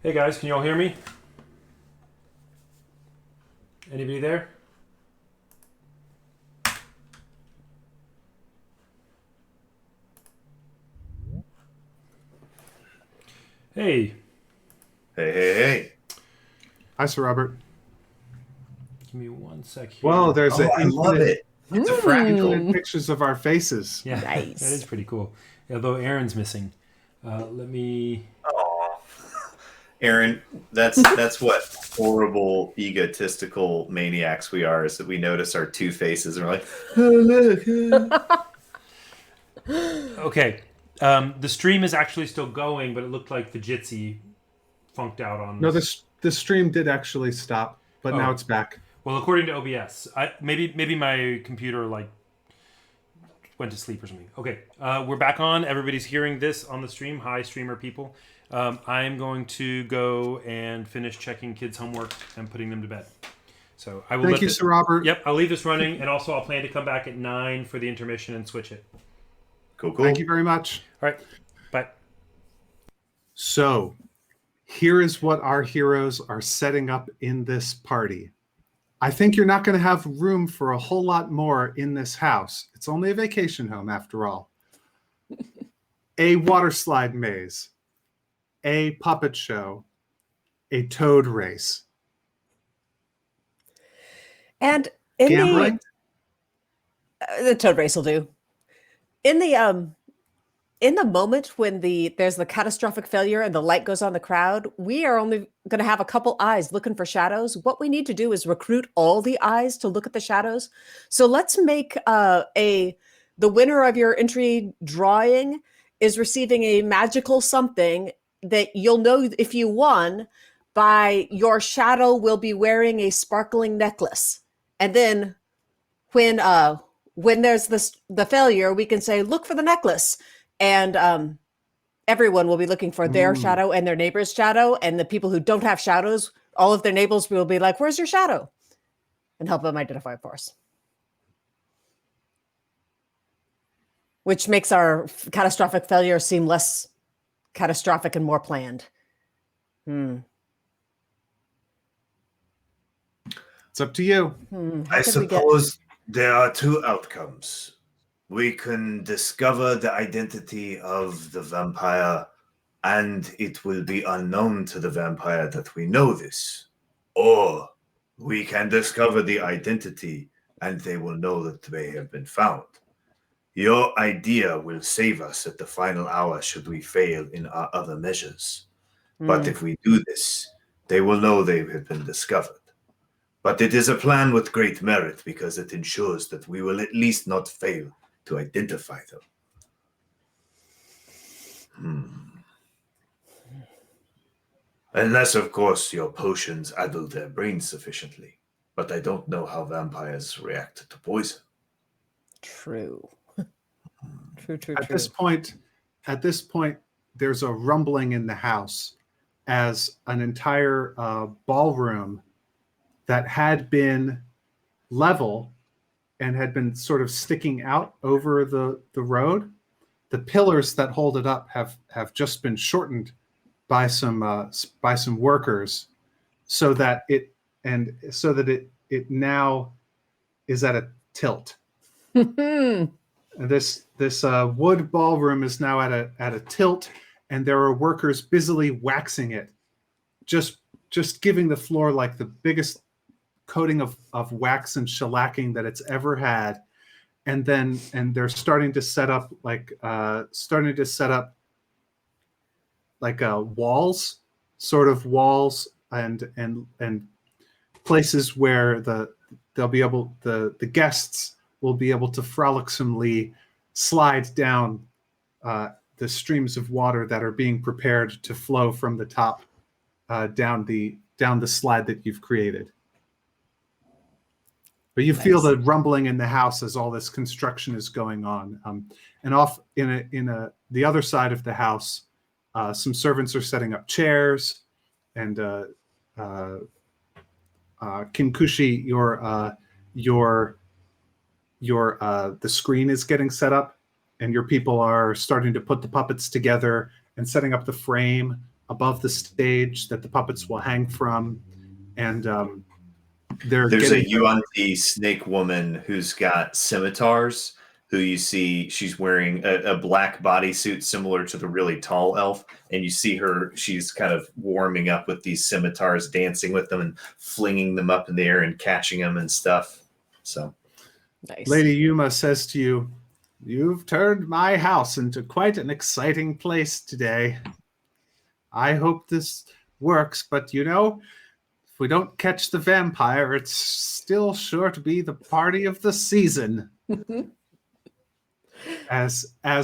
Hey guys, can you all hear me? Anybody there? Hey, Hey, hey, hey. Hi, Sir Robert. give me one sec Whoa, here. there's Oh, an I love infinite, it. It's a fractal. infinite pictures of our faces. Yeah, that is Nice. pretty cool. Although Aaron's missing. Let me. Oh, Aaron, that's what horrible egotistical maniacs we are, is that we notice our two faces and we're like, oh, look. Okay. The stream is actually still going, but it looked like the Jitsi funked out on No, this. the stream did actually stop, but now Oh, it's back. well, according to OBS, maybe my computer like went to sleep or something. Okay, we're back on. Everybody's hearing this on the stream. Hi, streamer people. I'm going to go and finish checking kids' homework and putting them to bed. So I will. Thank you, Sir Robert. Yep, I'll leave this running, and also I'll plan to come back at 9 for the intermission and switch it. Cool. Thank you very much. All right, bye. So, here is what our heroes are setting up in this party. I think you're not going to have room for a whole lot more in this house. It's only a vacation home, after all. A water slide maze, a puppet show, a toad race, And in gambling. the toad race will do. In the moment when there's the catastrophic failure and the light goes on the crowd, we are only going to have a couple eyes looking for shadows. What we need to do is recruit all the eyes to look at the shadows. So let's make the winner of your entry drawing is receiving a magical something that you'll know if you won by your shadow will be wearing a sparkling necklace. And then when there's the failure, we can say, look for the necklace. And everyone will be looking for their shadow and their neighbor's shadow. And the people who don't have shadows, all of their neighbors will be like, where's your shadow? And help them identify it for us. Which makes our catastrophic failure seem less catastrophic and more planned. It's up to you. I suppose there are two outcomes. We can discover the identity of the vampire, and it will be unknown to the vampire that we know this. Or we can discover the identity, and they will know that they have been found. Your idea will save us at the final hour should we fail in our other measures. But if we do this, they will know they have been discovered. But it is a plan with great merit because it ensures that we will at least not fail to identify them. Unless, of course, your potions addle their brains sufficiently. But I don't know how vampires react to poison. True. True. At this point, there's a rumbling in the house as an entire ballroom that had been level and had been sort of sticking out over the road. The pillars that hold it up have just been shortened by some workers, so that it now is at a tilt. And this wood ballroom is now at a tilt, and there are workers busily waxing it, just giving the floor like the biggest coating of wax and shellacking that it's ever had. And they're starting to set up walls, sort of walls and places where the guests will be able to frolicsomely slide down the streams of water that are being prepared to flow from the top down the slide that you've created. But you feel the rumbling in the house as all this construction is going on. And off in the other side of the house, some servants are setting up chairs, and Kinkushi, the screen is getting set up, and your people are starting to put the puppets together and setting up the frame above the stage that the puppets will hang from, and there's a Yuan-Ti snake woman who's got scimitars, who you see she's wearing a black bodysuit similar to the really tall elf, and you see her, she's kind of warming up with these scimitars, dancing with them and flinging them up in the air and catching them and stuff. So Nice. Lady Yuma says to you, "You've turned my house into quite an exciting place today. I hope this works, but you know, if we don't catch the vampire, it's still sure to be the party of the season." As a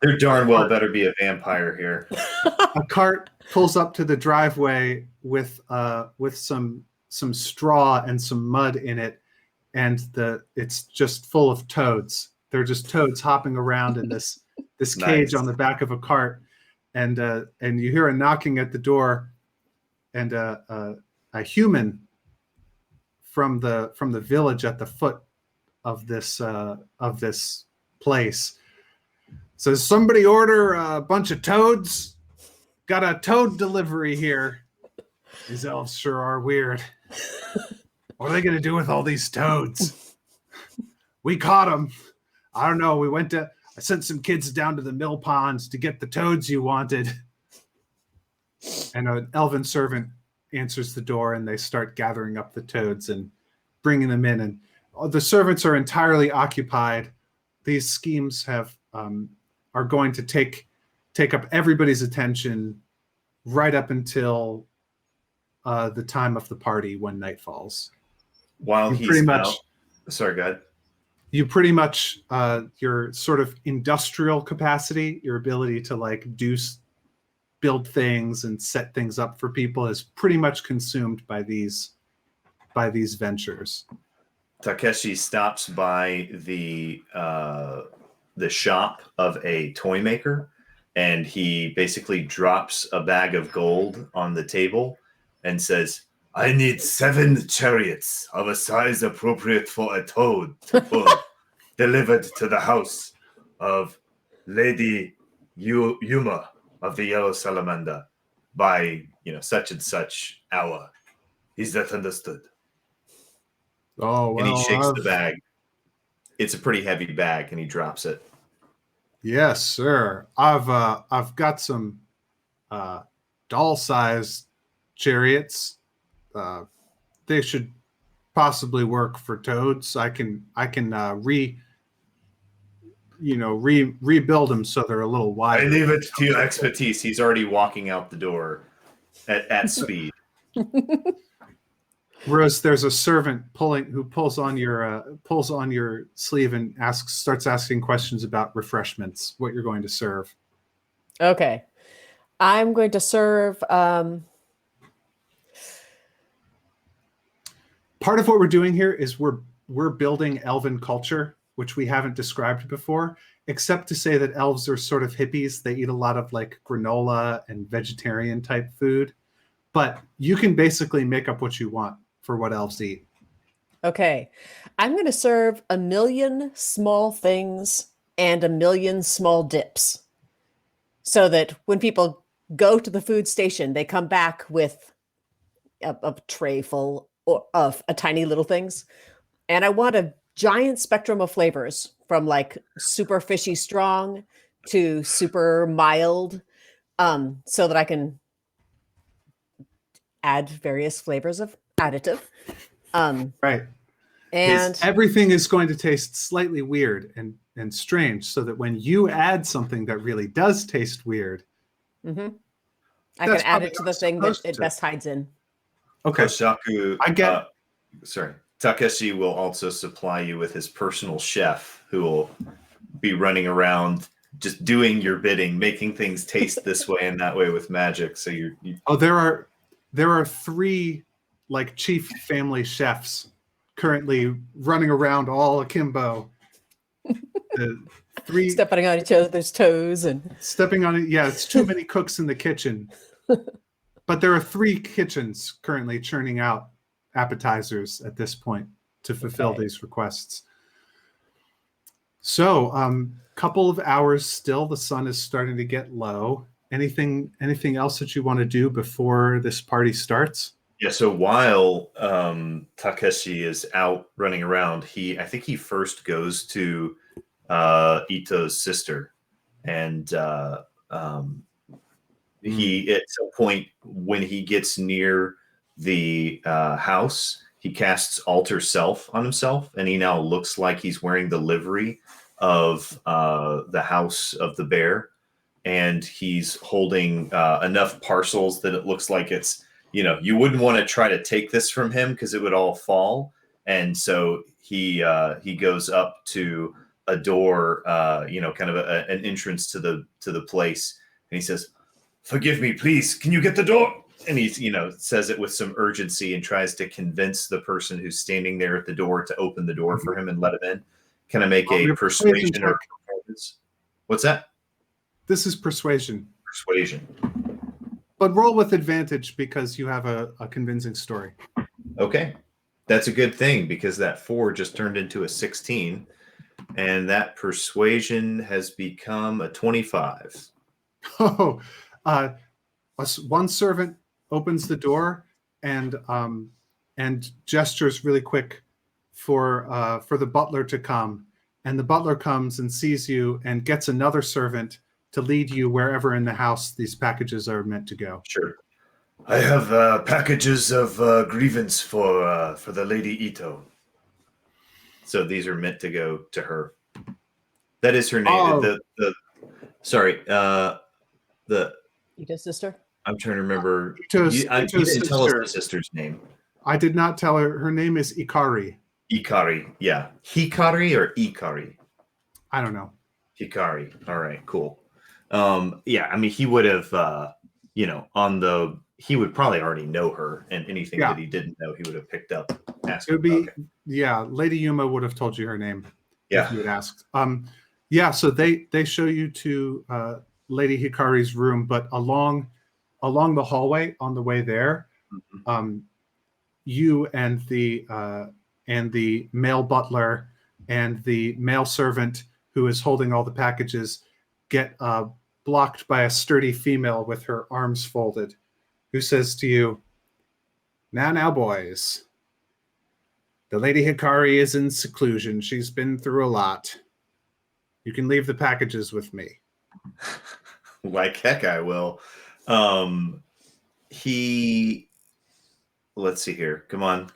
there darn well better be a vampire here. a cart pulls up to the driveway with some straw and some mud in it, and it's just full of toads. They're just toads hopping around in this cage on the back of a cart, and you hear a knocking at the door, and a human from the village at the foot of this place says, "Somebody order a bunch of toads. Got a toad delivery here." These elves sure are weird. What are they going to do with all these toads? We caught them. I don't know. I sent some kids down to the mill ponds to get the toads you wanted. And an elven servant answers the door, and they start gathering up the toads and bringing them in. And the servants are entirely occupied. These schemes are going to take up everybody's attention right up until the time of the party when night falls. While you he's pretty much, out, sorry, go ahead. You pretty much your sort of industrial capacity, your ability to build things and set things up for people, is pretty much consumed by these ventures. Takeshi stops by the shop of a toy maker, and he basically drops a bag of gold on the table and says, "I need 7 chariots of a size appropriate for a toad to pull, delivered to the house of Lady Yuma of the Yellow Salamander by such and such hour. Is that understood?" Oh, well, and he shakes the bag. It's a pretty heavy bag, and he drops it. Yes, sir. I've got some doll-sized chariots. They should possibly work for toads. I can rebuild them so they're a little wider. I leave it to your expertise. He's already walking out the door at speed. Rose, there's a servant who pulls on your sleeve and starts asking questions about refreshments, what you're going to serve. Okay. I'm going to serve part of what we're doing here is we're building elven culture, which we haven't described before, except to say that elves are sort of hippies. They eat a lot of granola and vegetarian type food, but you can basically make up what you want for what elves eat. Okay. I'm going to serve 1,000,000 small things and 1,000,000 small dips, so that when people go to the food station, they come back with a tray full of tiny little things. And I want a giant spectrum of flavors, from super fishy strong to super mild, so that I can add various flavors of additive. Right. And everything is going to taste slightly weird and strange, so that when you add something that really does taste weird, I can add it to the thing that it best hides in. Okay. Koshaku, I get. Sorry. Takeshi will also supply you with his personal chef, who will be running around just doing your bidding, making things taste this way and that way with magic. So there are 3 chief family chefs currently running around all akimbo. The 3 stepping on each other's toes and stepping on it. Yeah, it's too many cooks in the kitchen. But there are 3 kitchens currently churning out appetizers at this point to fulfill these requests. So, couple of hours still, the sun is starting to get low. anything else that you want to do before this party starts? Yeah, so while Takeshi is out running around, I think he first goes to Ito's sister, and he at some point when he gets near the house, he casts alter self on himself, and he now looks like he's wearing the livery of the house of the bear, and he's holding enough parcels that it looks like it's, you wouldn't want to try to take this from him because it would all fall. And so he goes up to a door, kind of an entrance to the place, and he says, "Forgive me, please. Can you get the door?" And he, says it with some urgency and tries to convince the person who's standing there at the door to open the door for him and let him in. Can I make a persuasion or performance? What's that? This is persuasion. Persuasion. But roll with advantage because you have a convincing story. Okay. That's a good thing because that 4 just turned into a 16, and that persuasion has become a 25. Oh, one servant opens the door and gestures really quick for the butler to come, and the butler comes and sees you and gets another servant to lead you wherever in the house these packages are meant to go. Sure. I have packages of grievance for the Lady Ito. So these are meant to go to her. That is her name. Oh. Ito's sister? I'm trying to remember. Ito's you didn't tell us the sister's name. I did not tell her. Her name is Ikari. Ikari, yeah. Hikari or Ikari? I don't know. Hikari. All right, cool. Yeah, I mean, he would have, he would probably already know her, and anything that he didn't know, he would have picked up. It would be, Lady Yuma would have told you her name if you had asked. So they show you to Lady Hikari's room, but along the hallway on the way there, you and the male butler and the male servant who is holding all the packages get blocked by a sturdy female with her arms folded, who says to you, now, boys, the Lady Hikari is in seclusion. She's been through a lot. You can leave the packages with me." Like heck I will. Let's see here. Come on.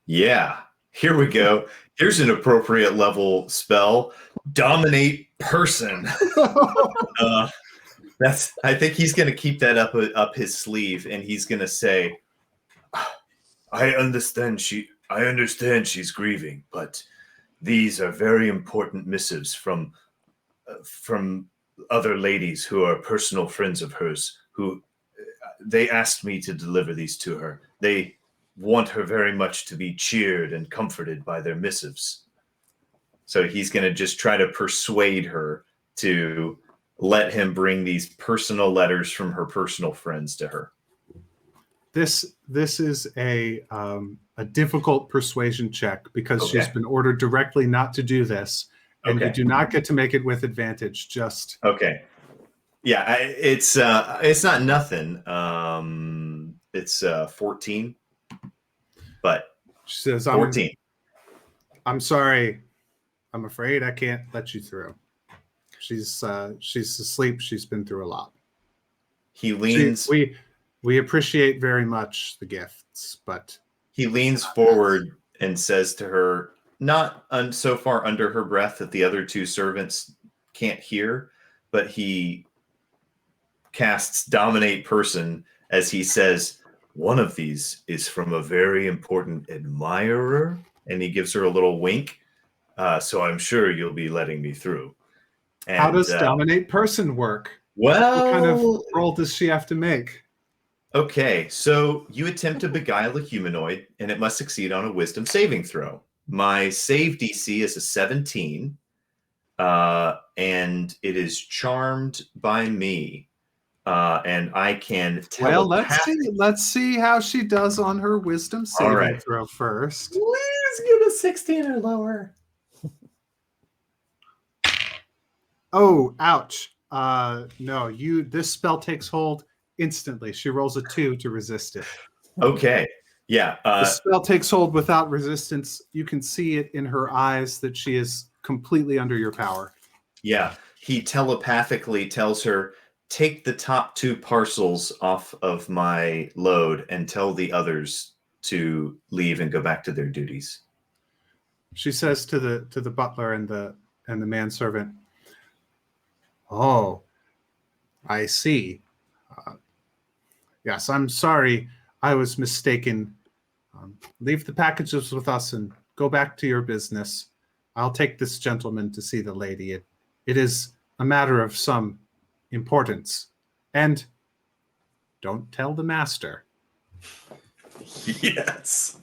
Yeah, here we go. Here's an appropriate level spell. Dominate person. I think he's going to keep that up his sleeve, and he's going to say, I understand she's grieving, but these are very important missives from other ladies who are personal friends of hers, who they asked me to deliver these to her. They want her very much to be cheered and comforted by their missives. So he's going to just try to persuade her to let him bring these personal letters from her personal friends to her. This is a difficult persuasion check because she's been ordered directly not to do this, and you do not get to make it with advantage. Just okay. Yeah, it's not nothing. It's 14, but she says, 14. I'm sorry. I'm afraid I can't let you through. She's asleep. She's been through a lot. He leans. We appreciate very much the gifts, but he leans forward and says to her, not so far under her breath that the other two servants can't hear, but he casts Dominate Person as he says, one of these is from a very important admirer, and he gives her a little wink. So I'm sure you'll be letting me through. And, how does Dominate Person work? Well, what kind of role does she have to make? Okay, so you attempt to beguile a humanoid, and it must succeed on a wisdom saving throw. My save DC is a 17, and it is charmed by me, and I can tell. Well, let's see how she does on her wisdom saving throw first. Please give a 16 or lower. Oh, ouch. No, this spell takes hold instantly. She rolls a 2 to resist it. Okay. Yeah. The spell takes hold without resistance. You can see it in her eyes that she is completely under your power. Yeah. He telepathically tells her, take the top 2 parcels off of my load and tell the others to leave and go back to their duties. She says to the butler and the manservant, "Oh, I see. Yes, I'm sorry. I was mistaken. Leave the packages with us and go back to your business. I'll take this gentleman to see the lady. It is a matter of some importance. And don't tell the master." Yes.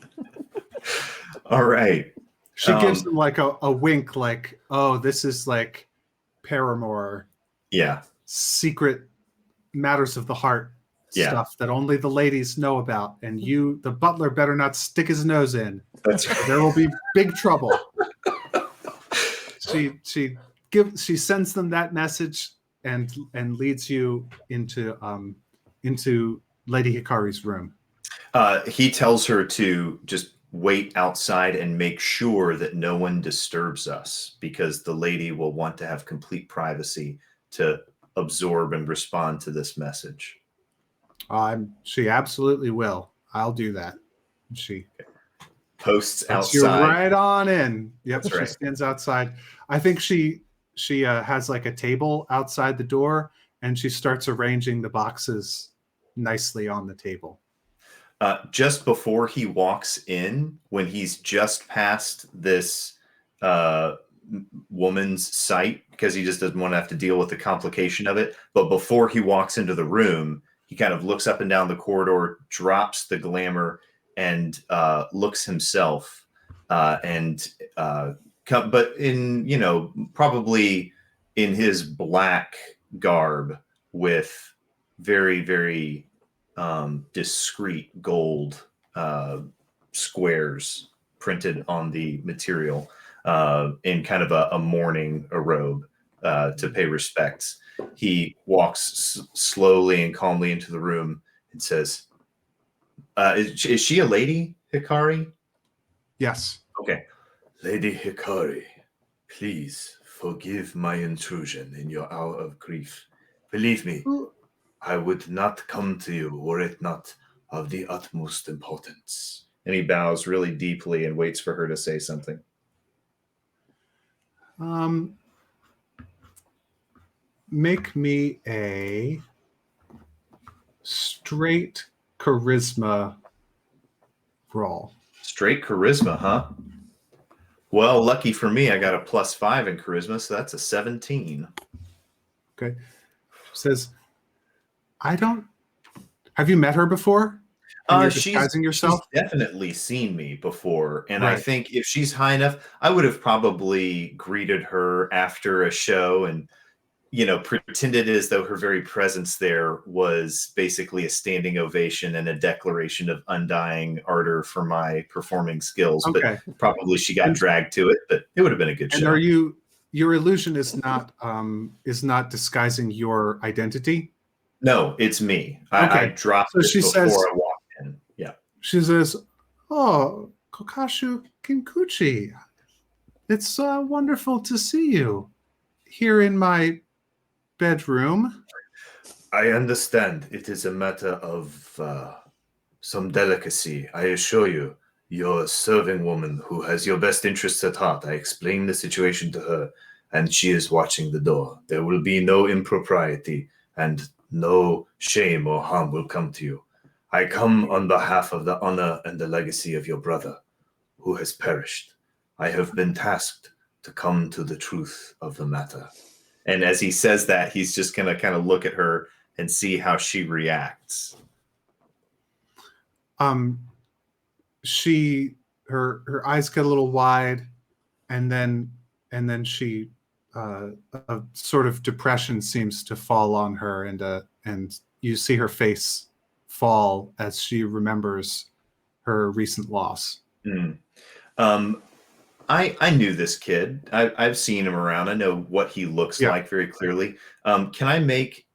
All right. She gives him like a wink, like, oh, this is like paramour. Yeah. Secret matters of the heart stuff that only the ladies know about. And the butler, better not stick his nose in. That's right. There will be big trouble. She sends them that message and leads you into Lady Hikari's room. He tells her to just wait outside and make sure that no one disturbs us, because the lady will want to have complete privacy to absorb and respond to this message. She absolutely will. I'll do that. She posts outside. You're right on in. Yep, That's she right. stands outside. I think she has like a table outside the door, and she starts arranging the boxes nicely on the table. Just before he walks in, when he's just past this woman's sight, because he just doesn't want to have to deal with the complication of it, but before he walks into the room, he kind of looks up and down the corridor, drops the glamour, and looks himself. But in, probably in his black garb with very, very discreet gold squares printed on the material, in kind of a mourning robe to pay respects. He walks slowly and calmly into the room and says, is she a lady, Hikari? Yes. Okay. Lady Hikari, please forgive my intrusion in your hour of grief. Believe me, I would not come to you were it not of the utmost importance. And he bows really deeply and waits for her to say something. Make me a straight charisma roll. Straight charisma, huh? Well, lucky for me, I got a +5 in charisma, so that's a 17. Okay. She says, have you met her before? You're disguising yourself? She's definitely seen me before. And Right. I think if she's high enough, I would have probably greeted her after a show and, pretended as though her very presence there was basically a standing ovation and a declaration of undying ardor for my performing skills. Okay. But probably she got dragged to it, but it would have been a good show. And your illusion is not disguising your identity? No, it's me. Okay. I dropped So it she before says, I walked in. Yeah. She says, "Oh, Kokashu Kinkuchi, it's wonderful to see you here in my bedroom." I understand it is a matter of some delicacy. I assure you, you're a serving woman who has your best interests at heart. I explained the situation to her, and she is watching the door. There will be no impropriety, and no shame or harm will come to you. I come on behalf of the honor and the legacy of your brother, who has perished. I have been tasked to come to the truth of the matter. And as he says that, he's just going to kind of look at her and see how she reacts. Her eyes get a little wide, and then she a sort of depression seems to fall on her, and you see her face fall as she remembers her recent loss. I knew this kid. I've seen him around. I know what he looks Yeah. like very clearly. Can I make?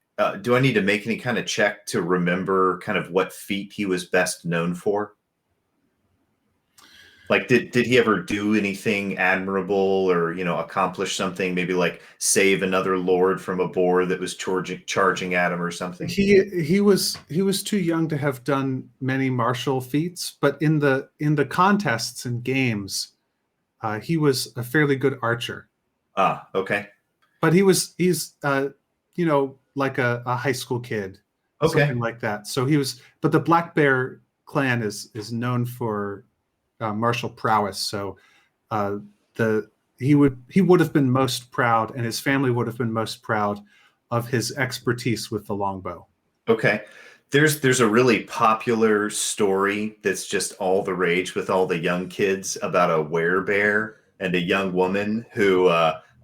Do I need to make any kind of check to remember kind of what feat he was best known for? Like, did he ever do anything admirable, or accomplish something? Maybe like save another lord from a boar that was charging at him, or something. He was too young to have done many martial feats, but in the contests and games, he was a fairly good archer. Ah, okay, But he's like a high school kid, okay. something like that. So but the Black Bear clan is known for martial prowess. So the he would have been most proud, and his family would have been most proud of his expertise with the longbow. Okay. There's a really popular story that's just all the rage with all the young kids about a werebear and a young woman who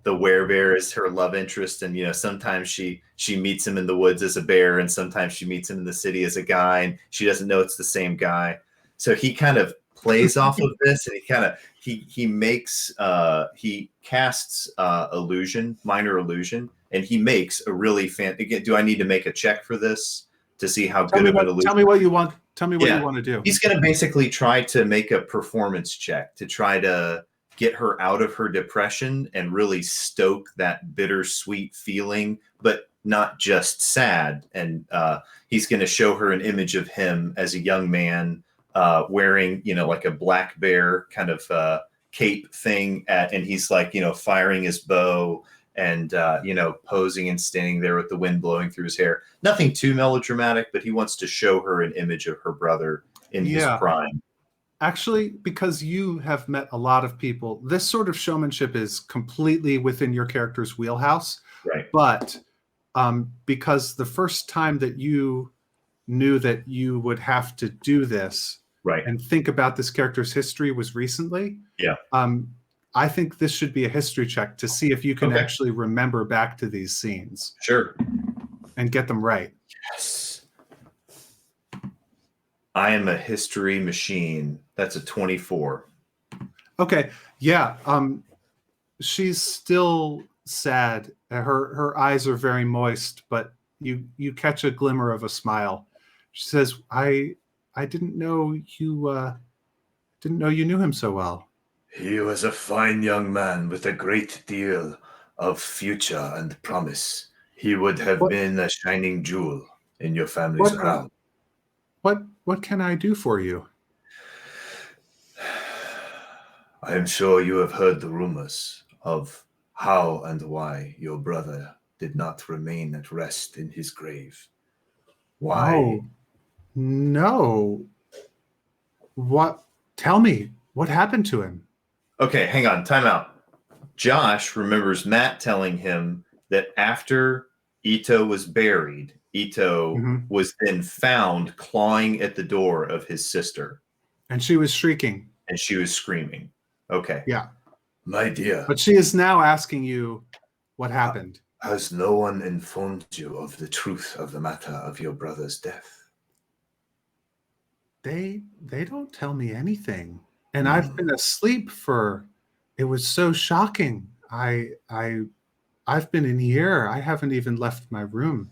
the werebear is her love interest, and sometimes she meets him in the woods as a bear, and sometimes she meets him in the city as a guy, and she doesn't know it's the same guy. So he kind of plays off of this, and he casts minor illusion, and he makes a really again, do I need to make a check for this to see how good of an illusion? Tell me what you want. Tell me what Yeah. you want to do. He's going to basically try to make a performance check to try to get her out of her depression and really stoke that bittersweet feeling, but not just sad. And he's going to show her an image of him as a young man wearing, like a black bear kind of cape thing, and he's like, firing his bow and posing and standing there with the wind blowing through his hair. Nothing too melodramatic, but he wants to show her an image of her brother in his prime. Actually, because you have met a lot of people, this sort of showmanship is completely within your character's wheelhouse. Right. But because the first time that you knew that you would have to do this, right, and think about this character's history was recently. Yeah. I think this should be a history check to see if you can actually remember back to these scenes. Sure. And get them right. Yes. I am a history machine. That's a 24. Okay. Yeah. She's still sad. Her eyes are very moist, but you catch a glimmer of a smile. She says, I didn't know you knew him so well. He was a fine young man with a great deal of future and promise. He would have been a shining jewel in your family's crown. What can I do for you? I am sure you have heard the rumors of how and why your brother did not remain at rest in his grave. Why? Oh, no. What? Tell me, what happened to him? Okay, hang on, time out. Josh remembers Matt telling him that after Ito was buried, Ito was then found clawing at the door of his sister. And she was shrieking. And she was screaming. Okay. Yeah. My dear. But she is now asking you what happened. Has no one informed you of the truth of the matter of your brother's death? They don't tell me anything. And I've been asleep it was so shocking. I've been in here. I haven't even left my room.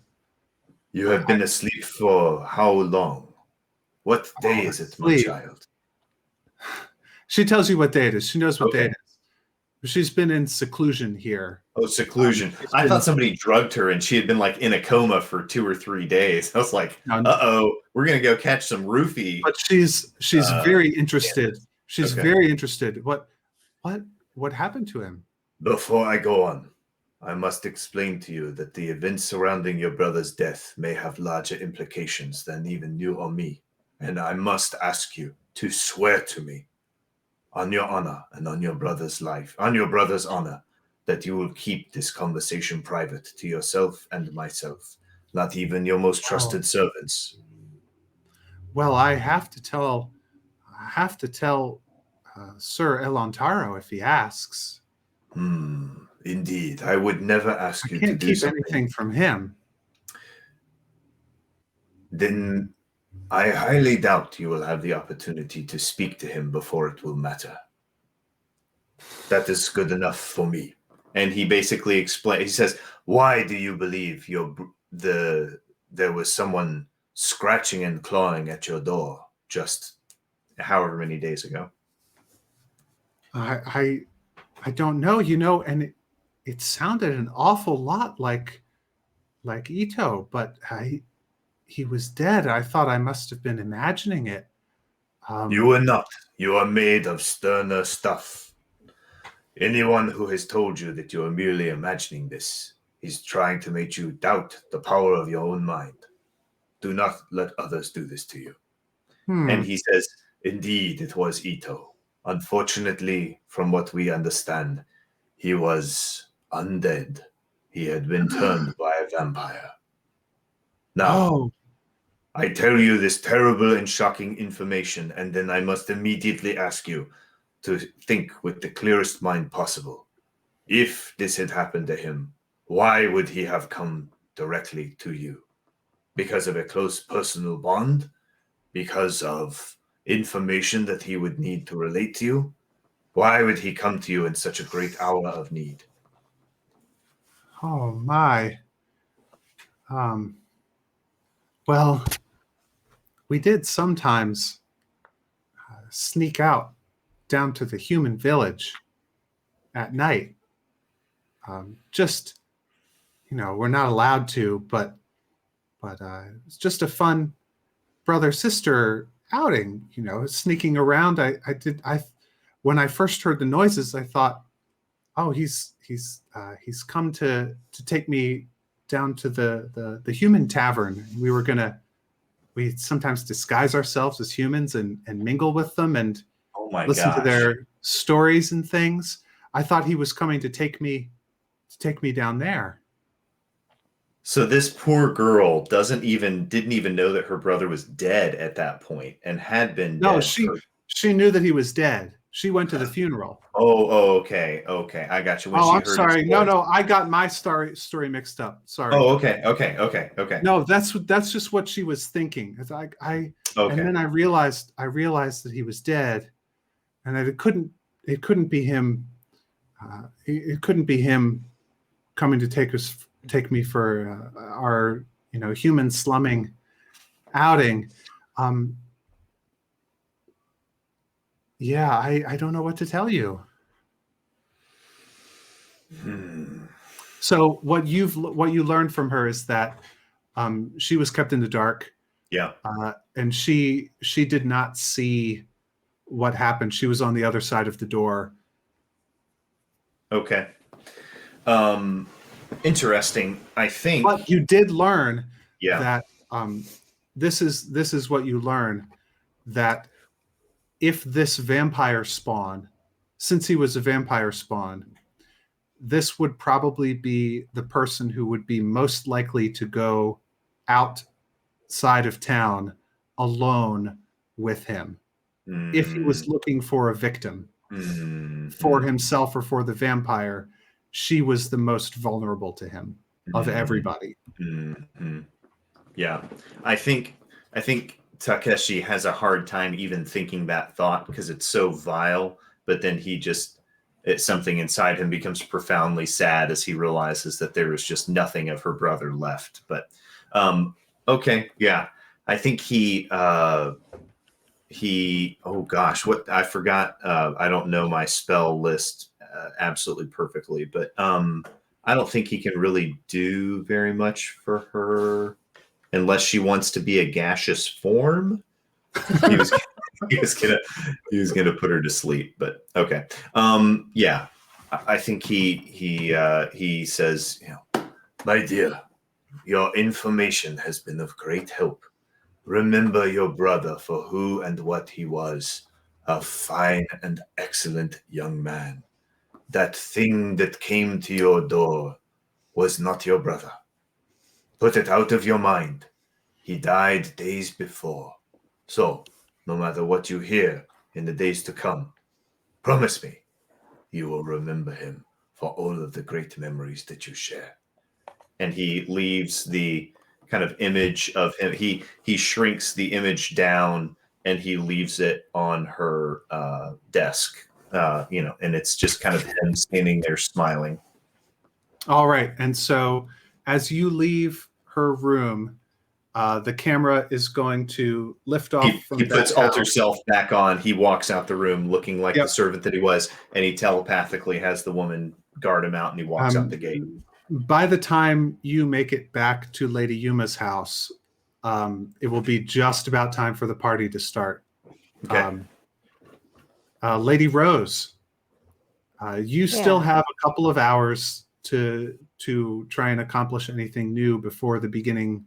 You have been asleep for how long? What day is it, my child? She tells you what day it is. She knows what day it is. She's been in seclusion here. Oh, seclusion. I thought somebody drugged her and she had been like in a coma for 2 or 3 days. I was like, uh-oh, we're going to go catch some roofie. But she's very interested. She's very interested. What happened to him? Before I go on, I must explain to you that the events surrounding your brother's death may have larger implications than even you or me. And I must ask you to swear to me on your honor and on your brother's life, on your brother's honor, that you will keep this conversation private to yourself and myself, not even your most trusted servants. Well, I have to tell Sir Elantaro if he asks. Indeed, I would never ask you to do something. I can't keep anything from him. Then I highly doubt you will have the opportunity to speak to him before it will matter. That is good enough for me. And he basically explains. He says, "Why do you believe there was someone scratching and clawing at your door just however many days ago?" I don't know, and it sounded an awful lot like Ito, but he was dead. I thought I must have been imagining it. You are not. You are made of sterner stuff. Anyone who has told you that you are merely imagining this is trying to make you doubt the power of your own mind. Do not let others do this to you. And he says, indeed, it was Ito. Unfortunately, from what we understand, he was undead. He had been turned by a vampire. Now, Oh, I tell you this terrible and shocking information, and then I must immediately ask you to think with the clearest mind possible. If this had happened to him, why would he have come directly to you? Because of a close personal bond? Because of information that he would need to relate to you? Why would he come to you in such a great hour of need? oh my. Um, well, we did sometimes sneak out down to the human village at night. Just, we're not allowed to, but it's just a fun brother sister outing. Sneaking around. I when I first heard the noises, I thought, oh, he's come to take me down to the human tavern. We sometimes disguise ourselves as humans and mingle with them and Oh my listen to gosh. their stories and things. I thought he was coming to take me down there. So this poor girl didn't even know that her brother was dead at that point and had been No, dead for. she knew that he was dead. She went to the funeral. Okay. I got you. When Oh, she I'm heard sorry. his No, voice. I got my story mixed up. Sorry. Oh, okay. No, that's just what she was thinking. And Okay. then I realized that he was dead, and that it couldn't be him. It couldn't be him coming to take me for our human slumming outing. Yeah, I don't know what to tell you. So what you learned from her is that she was kept in the dark. Yeah. And she did not see what happened. She was on the other side of the door. Okay. Interesting. I think. But you did learn Yeah. that this is what you learn, that if this vampire spawn, since he was a vampire spawn, this would probably be the person who would be most likely to go outside of town alone with him. If he was looking for a victim for himself or for the vampire, she was the most vulnerable to him of everybody. Yeah. I think Takeshi has a hard time even thinking that thought because it's so vile, but then something inside him becomes profoundly sad as he realizes that there is just nothing of her brother left. But okay, yeah. I think oh gosh, what I forgot. I don't know my spell list absolutely perfectly, but I don't think he can really do very much for her unless she wants to be a gaseous form. He was gonna put her to sleep, but okay. Yeah, I think he says, my dear, your information has been of great help. Remember your brother for who and what he was, a fine and excellent young man. That thing that came to your door was not your brother. Put it out of your mind. He died days before. So, no matter what you hear in the days to come, promise me you will remember him for all of the great memories that you share. And he leaves the kind of image of him. He shrinks the image down and he leaves it on her desk and it's just kind of him standing there smiling. All right. And so as you leave her room, the camera is going to lift off from He puts that alter house. self back on. He walks out the room looking like Yep. the servant that he was, and he telepathically has the woman guard him out, and he walks out the gate. By the time you make it back to Lady Yuma's house, it will be just about time for the party to start. Okay. Lady Rose, you still have a couple of hours to try and accomplish anything new before the beginning,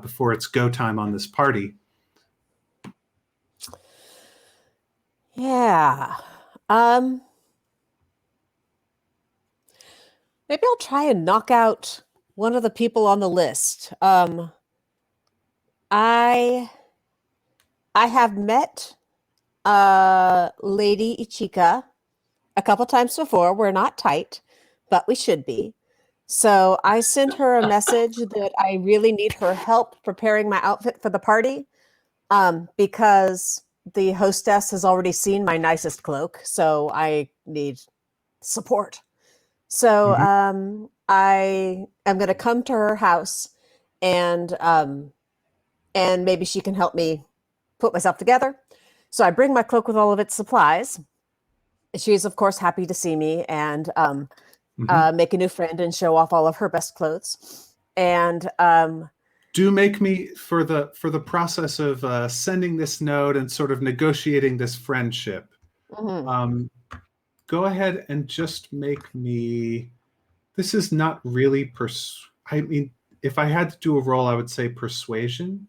before it's go time on this party. Yeah. Maybe I'll try and knock out one of the people on the list. I have met Lady Ichika a couple times before. We're not tight, but we should be. So I sent her a message that I really need her help preparing my outfit for the party, because the hostess has already seen my nicest cloak, so I need support. So I am going to come to her house, and maybe she can help me put myself together. So I bring my cloak with all of its supplies. She's of course happy to see me and make a new friend and show off all of her best clothes. And do make me for the process of sending this note and sort of negotiating this friendship. Go ahead and just make me. This is not really I mean, if I had to do a roll, I would say persuasion.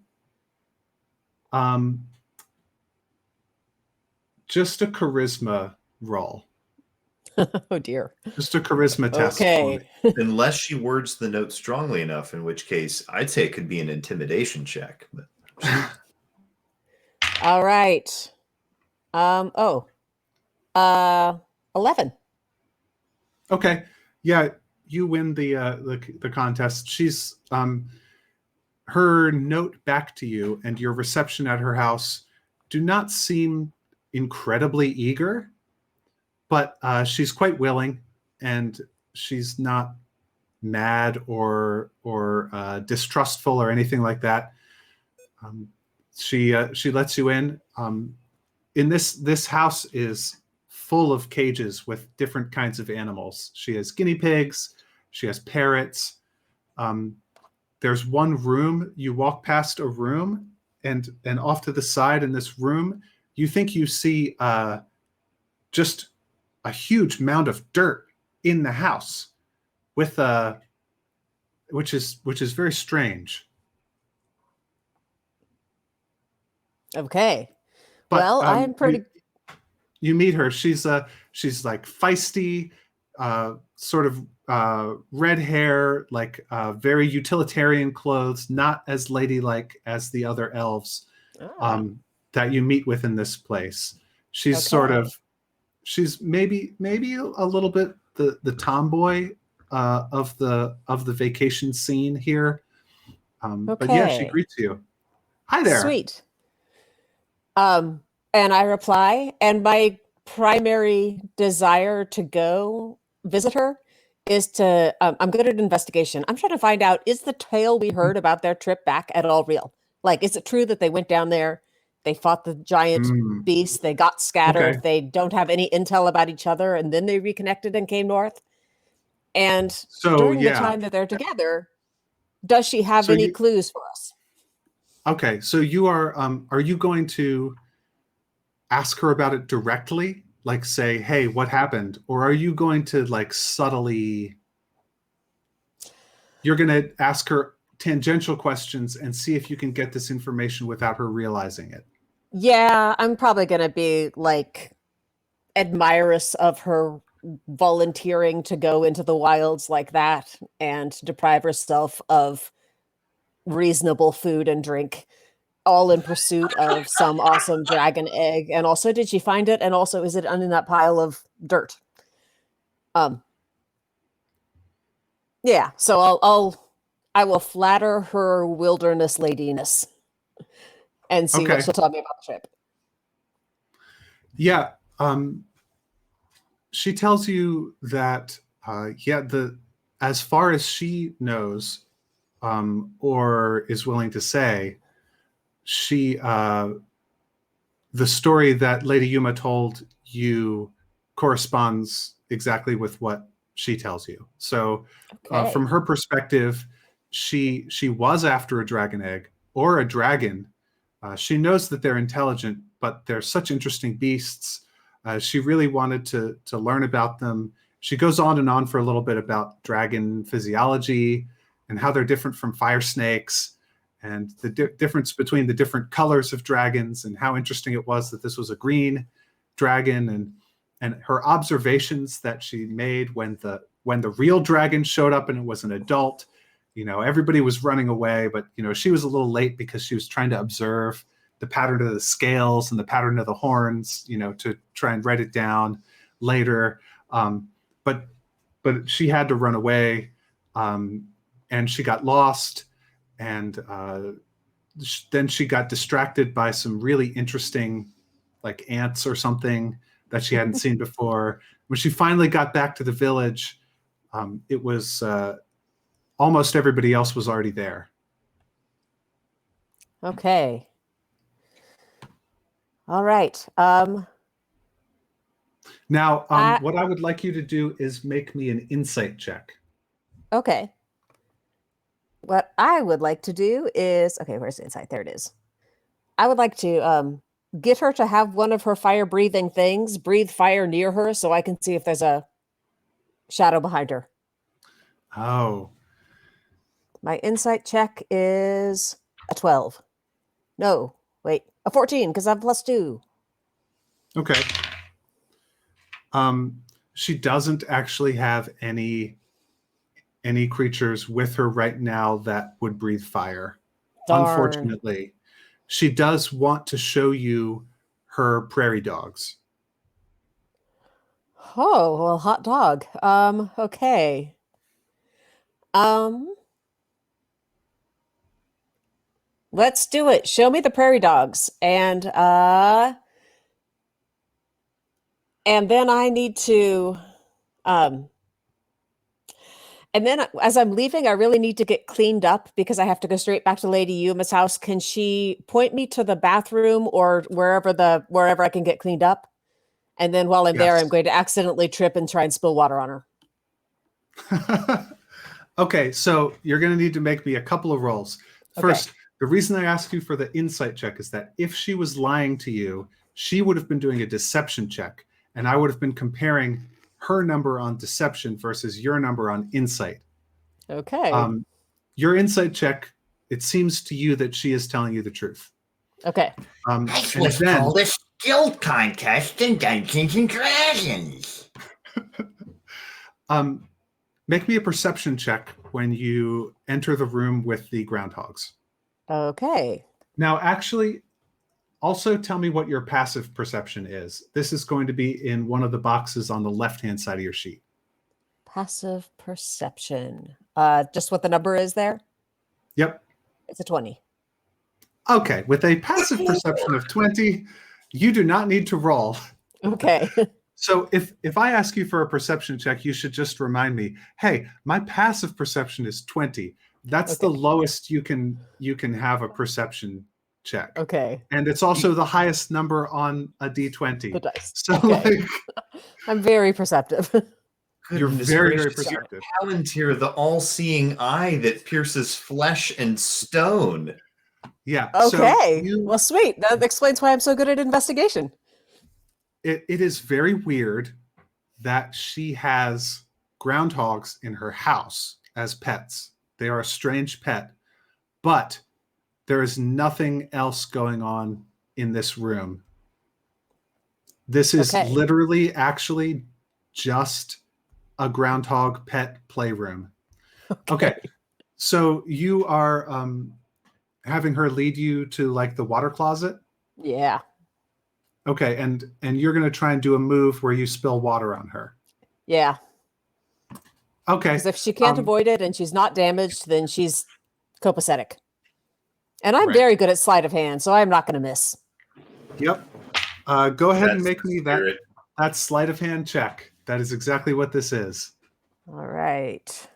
Just a charisma roll. Oh dear. Just a charisma test. Okay. Unless she words the note strongly enough, in which case I'd say it could be an intimidation check. But... All right. 11. Okay. Yeah, you win the contest. She's her note back to you and your reception at her house do not seem incredibly eager, but she's quite willing, and she's not mad or distrustful or anything like that. She lets you in. In this house is full of cages with different kinds of animals. She has guinea pigs. She has parrots. There's one room. You walk past a room, and off to the side in this room, you think you see just a huge mound of dirt in the house, with which is very strange. Okay. But, well, I'm pretty. You meet her. She's like feisty, sort of red hair, like very utilitarian clothes, not as ladylike as the other elves that you meet with in this place. She's she's maybe a little bit the tomboy of the vacation scene here. But yeah, she greets you. Hi there. Sweet. And I reply, and my primary desire to go visit her is to, I'm good at investigation. I'm trying to find out, is the tale we heard about their trip back at all real? Like, is it true that they went down there, they fought the giant beast, they got scattered, they don't have any intel about each other, and then they reconnected and came north? And during the time that they're together, does she have any clues for us? Okay, so you are you going to ask her about it directly, like say, hey, what happened? Or are you going to like subtly, you're going to ask her tangential questions and see if you can get this information without her realizing it? Yeah, I'm probably going to be like admirous of her volunteering to go into the wilds like that and deprive herself of reasonable food and drink, all in pursuit of some awesome dragon egg. And also, did she find it? And also, is it in that pile of dirt? Yeah. So I will flatter her wilderness ladiness and see what she'll tell me about the trip. Yeah. she tells you that as far as she knows, or is willing to say, she the story that Lady Yuma told you corresponds exactly with what she tells you. So, Okay. from her perspective, she was after a dragon egg or a dragon. She knows that they're intelligent, but they're such interesting beasts. She really wanted to learn about them. She goes on and on for a little bit about dragon physiology and how they're different from fire snakes, and the difference between the different colors of dragons, and how interesting it was that this was a green dragon, and her observations that she made when the real dragon showed up and it was an adult. Everybody was running away, but she was a little late because she was trying to observe the pattern of the scales and the pattern of the horns, to try and write it down later. But she had to run away, and she got lost, and then she got distracted by some really interesting, like, ants or something that she hadn't seen before. When she finally got back to the village, it was almost everybody else was already there. Okay. All right. Now, what I would like you to do is make me an insight check. Okay. What I would like to do is, okay, where's the insight? There it is. I would like to get her to have one of her fire breathing things breathe fire near her so I can see if there's a shadow behind her. Oh. My insight check is a 12. No, wait, a 14 because I'm +2. Okay. She doesn't actually have any creatures with her right now that would breathe fire. Darn. Unfortunately, she does want to show you her prairie dogs. Oh, well, hot dog. Okay. Let's do it. Show me the prairie dogs. And then I need to and then as I'm leaving, I really need to get cleaned up because I have to go straight back to Lady Yuma's house. Can she point me to the bathroom or wherever I can get cleaned up? And then while I'm there, Yes. I'm going to accidentally trip and try and spill water on her. Okay, so you're going to need to make me a couple of rolls. First, the reason I asked you for the insight check is that if she was lying to you, she would have been doing a deception check, and I would have been comparing her number on deception versus your number on insight. Okay. Your insight check, it seems to you that she is telling you the truth. Okay. That's what's called a skill contest in Dungeons and Dragons. Make me a perception check when you enter the room with the groundhogs. Okay. Now, actually, also tell me what your passive perception is. This is going to be in one of the boxes on the left-hand side of your sheet. Passive perception. Just what the number is there? Yep. It's a 20. Okay. With a passive perception of 20, you do not need to roll. Okay. So if I ask you for a perception check, you should just remind me, hey, my passive perception is 20. That's the lowest you can have a perception check. Okay. And it's also the highest number on a D20. The dice. So Okay. I'm very perceptive. You're Goodness very, gracious, very you're perceptive. Palantir, the all-seeing eye that pierces flesh and stone. Yeah. Okay. So Well, sweet. That explains why I'm so good at investigation. it is very weird that she has groundhogs in her house as pets. They are a strange pet, but there is nothing else going on in this room. This is literally actually just a groundhog pet playroom. Okay. So you are having her lead you to like the water closet? Yeah. Okay, and you're going to try and do a move where you spill water on her. Yeah. Okay. Because if she can't avoid it and she's not damaged, then she's copacetic. And I'm very good at sleight of hand, so I'm not going to miss. Yep. Go ahead and That's make me that sleight of hand check. That is exactly what this is. All right.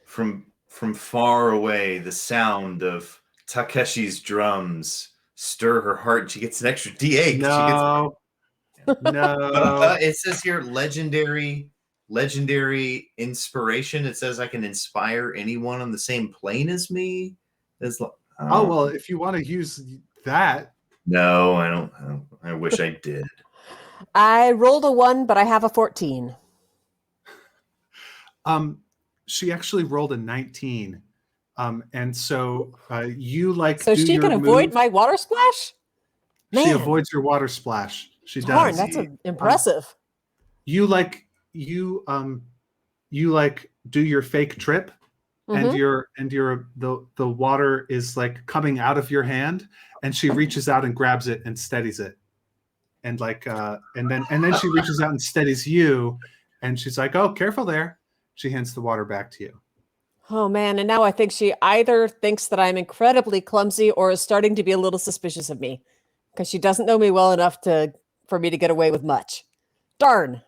From far away, the sound of Takeshi's drums stir her heart. She gets an extra D8. No. No. It says here legendary inspiration. It says I can inspire anyone on the same plane as me. Oh, well, if you want to use that. No, I don't. I wish I did. I rolled a 1, but I have a 14. She actually rolled a 19. And so you So do she your can avoid move. my water splash? She Man. avoids your water splash. She Darn, does. that's impressive. You do your fake trip, and the water is like coming out of your hand, and she reaches out and grabs it and steadies it. And and then she reaches out and steadies you, and she's like, "Oh, careful there." She hands the water back to you. Oh man, and now I think she either thinks that I'm incredibly clumsy or is starting to be a little suspicious of me because she doesn't know me well enough for me to get away with much. Darn.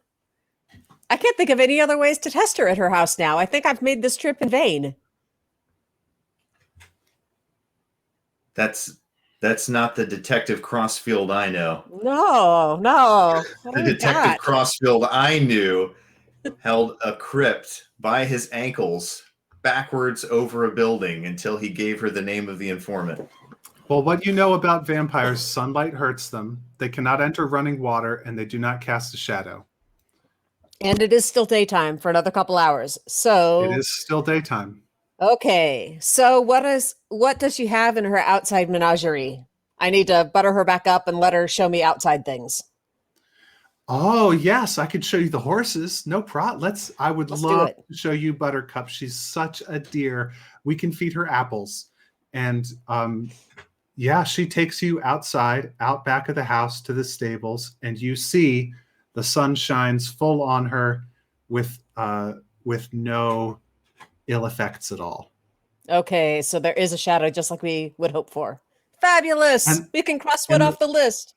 I can't think of any other ways to test her at her house now. I think I've made this trip in vain. That's not the Detective Crossfield I know. No. What The do we Detective got? Crossfield I knew held a crypt by his ankles backwards over a building until he gave her the name of the informant. Well, what you know about vampires, sunlight hurts them. They cannot enter running water, and they do not cast a shadow. And it is still daytime for another couple hours. So It is still daytime. okay. So what does she have in her outside menagerie? I need to butter her back up and let her show me outside things. Oh, yes, I could show you the horses. No problem. I would Let's do love it. to show you Buttercup. She's such a dear. We can feed her apples. And yeah, she takes you outside, out back of the house to the stables, and you see the sun shines full on her with no ill effects at all. Okay, so there is a shadow just like we would hope for. Fabulous. And- We can cross one and- off the list.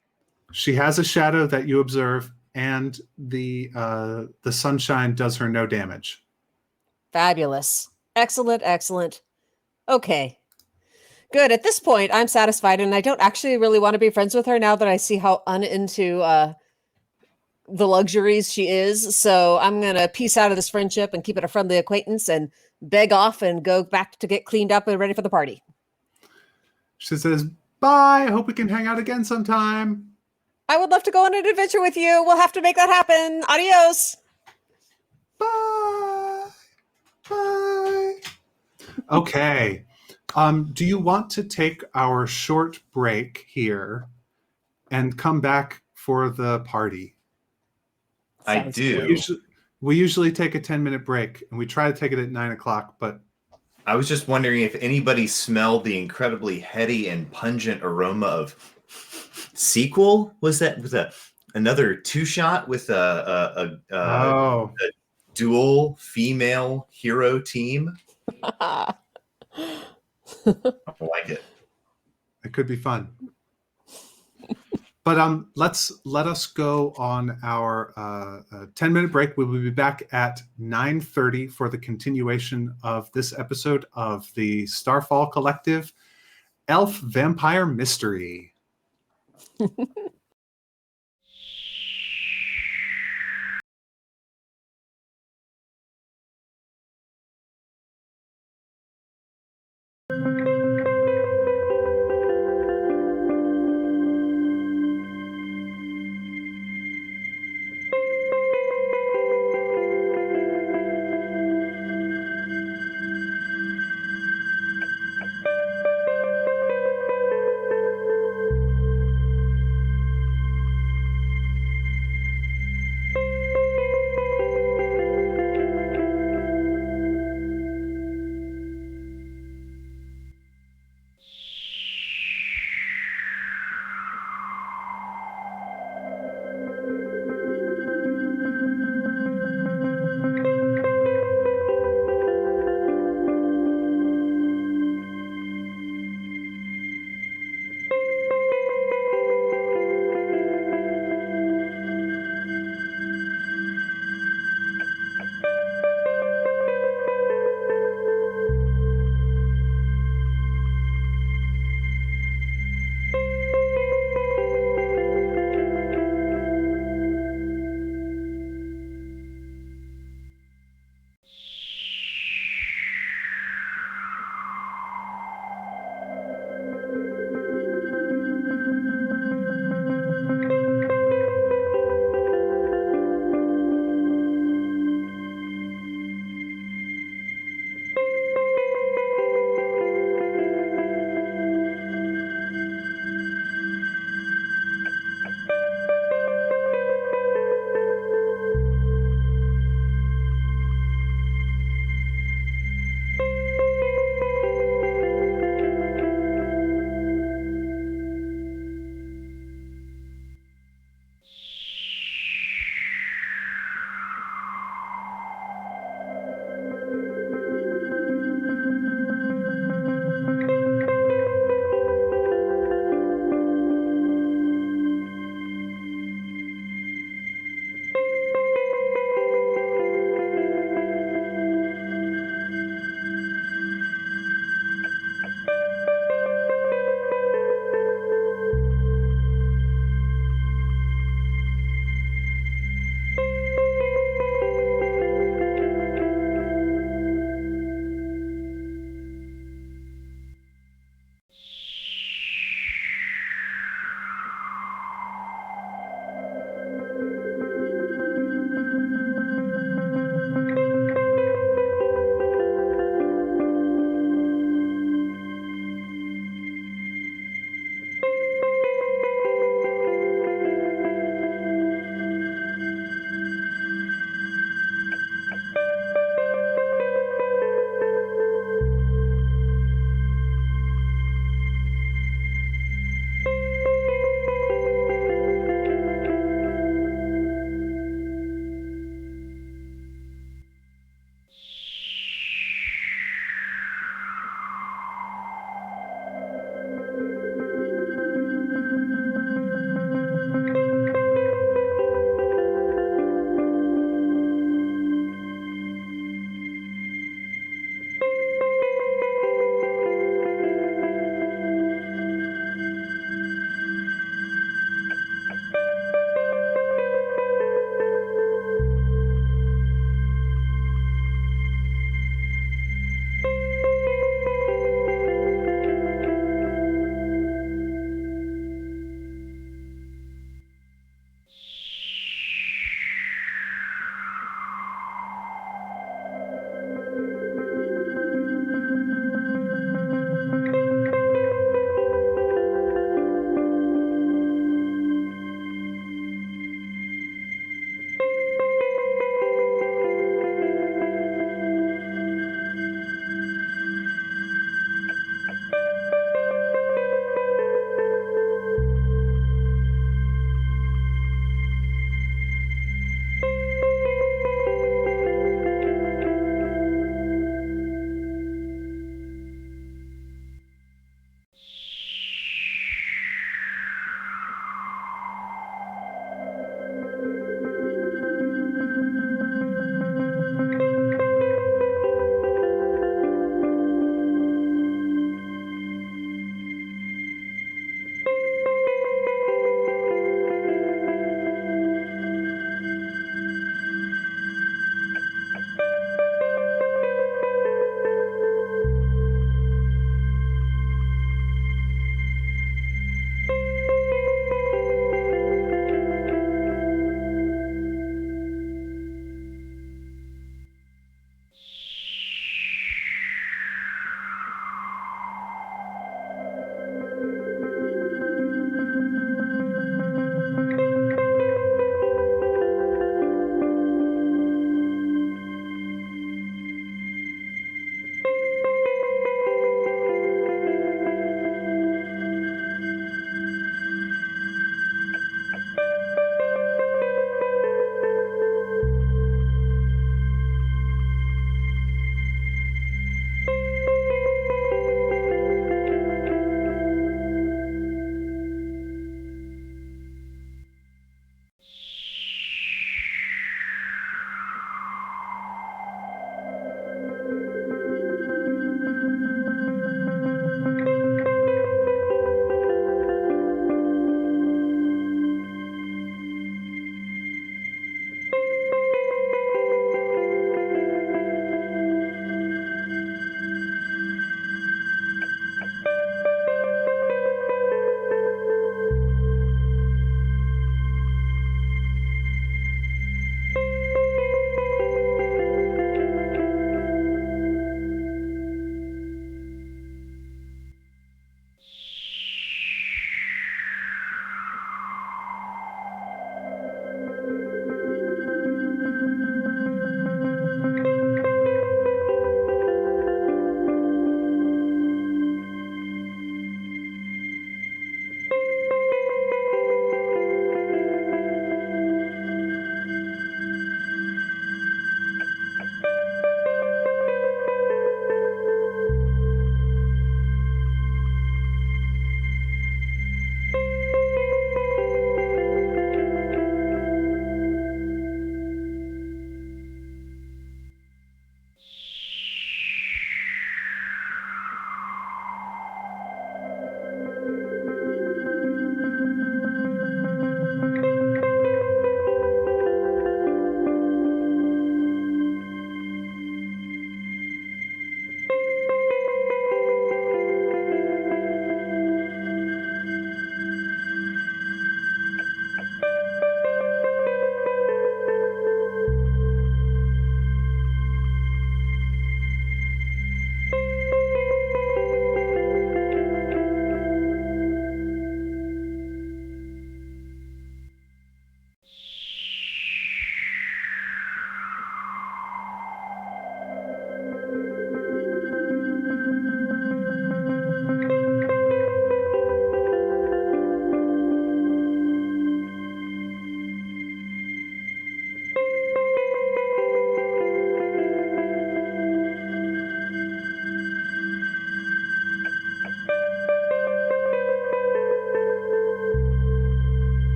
She has a shadow that you observe, and the sunshine does her no damage. Fabulous. Excellent. Okay. Good. At this point, I'm satisfied, and I don't actually really want to be friends with her now that I see how uninto the luxuries she is. So I'm going to peace out of this friendship and keep it a friendly acquaintance and beg off and go back to get cleaned up and ready for the party. She says, "Bye. I hope we can hang out again sometime." I would love to go on an adventure with you. We'll have to make that happen. Adios. Bye. Bye. Okay. Do you want to take our short break here and come back for the party? I Sounds do. We usually take a 10-minute break, and we try to take it at 9 o'clock, but I was just wondering if anybody smelled the incredibly heady and pungent aroma of sequel. Was that another 2-shot with a dual female hero team? I like it. it could be fun. But let us go on our 10-minute break. We will be back at 9:30 for the continuation of this episode of the Starfall Collective Elf Vampire Mystery.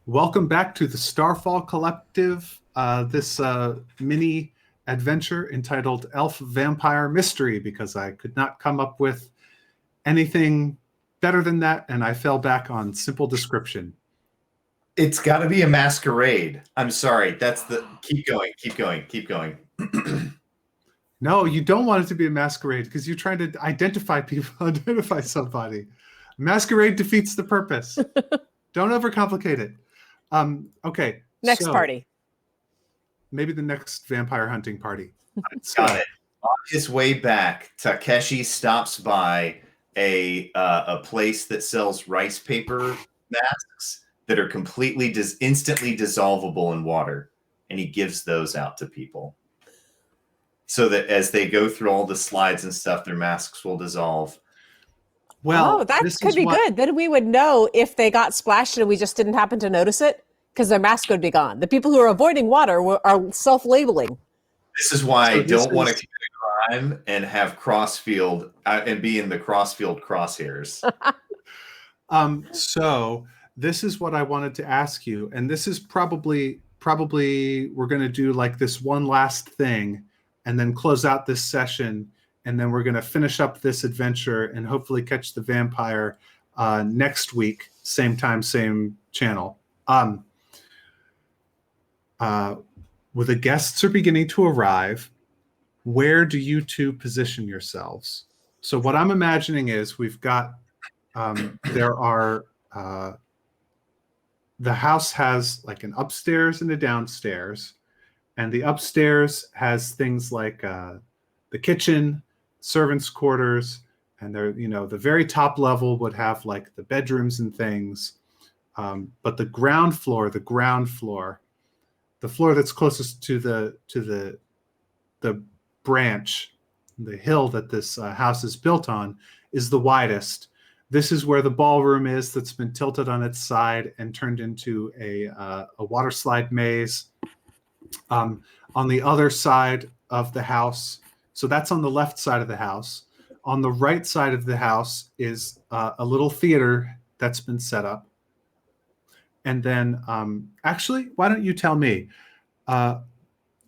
Welcome back to the Starfall Collective, this mini adventure entitled Elf Vampire Mystery, because I could not come up with anything better than that, and I fell back on simple description. It's got to be a masquerade. I'm sorry. That's the. Keep going. No, you don't want it to be a masquerade because you're trying to identify people, identify somebody. Masquerade defeats the purpose. Don't overcomplicate it. Okay. Next so party. Maybe the next vampire hunting party. Got it. On his way back, Takeshi stops by a place that sells rice paper masks that are completely instantly dissolvable in water, and he gives those out to people so that as they go through all the slides and stuff, their masks will dissolve. Well, that could be good. Then we would know if they got splashed and we just didn't happen to notice it, because their mask would be gone. The people who are avoiding water are self-labeling. This is why I don't want to commit a crime and have crossfield and be in the crossfield crosshairs. So this is what I wanted to ask you, and this is probably we're going to do like this one last thing, and then close out this session. And then we're going to finish up this adventure and hopefully catch the vampire next week, same time, same channel. Well, the guests are beginning to arrive. Where do you two position yourselves? So what I'm imagining is we've got, the house has like an upstairs and a downstairs. And the upstairs has things like the kitchen, servants' quarters, and they're, the very top level would have like the bedrooms and things. But the floor, the floor that's closest to the branch, the hill that this house is built on, is the widest. This is where the ballroom is, that's been tilted on its side and turned into a water slide maze. On the other side of the house, so that's on the left side of the house. On the right side of the house is a little theater that's been set up. And then, actually, why don't you tell me?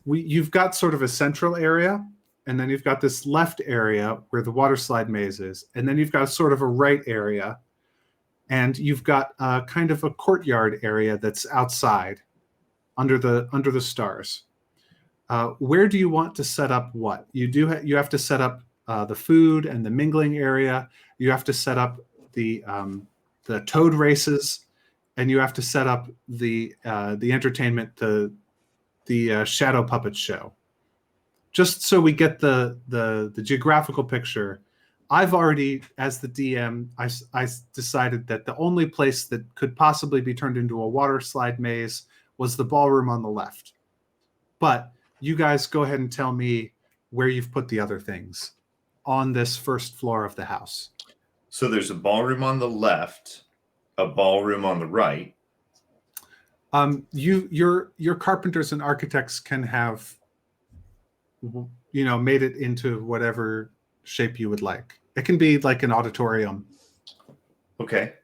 You've got sort of a central area, and then you've got this left area where the water slide maze is, and then you've got sort of a right area, and you've got kind of a courtyard area that's outside, under the stars. Where do you want to set up what? You have to set up the food and the mingling area. You have to set up the toad races, and you have to set up the entertainment, the shadow puppet show. Just so we get the geographical picture, I've already, as the DM, I decided that the only place that could possibly be turned into a water slide maze was the ballroom on the left. But you guys go ahead and tell me where you've put the other things on this first floor of the house. So there's a ballroom on the left, a ballroom on the right. Your carpenters and architects can have, made it into whatever shape you would like. It can be like an auditorium. Okay.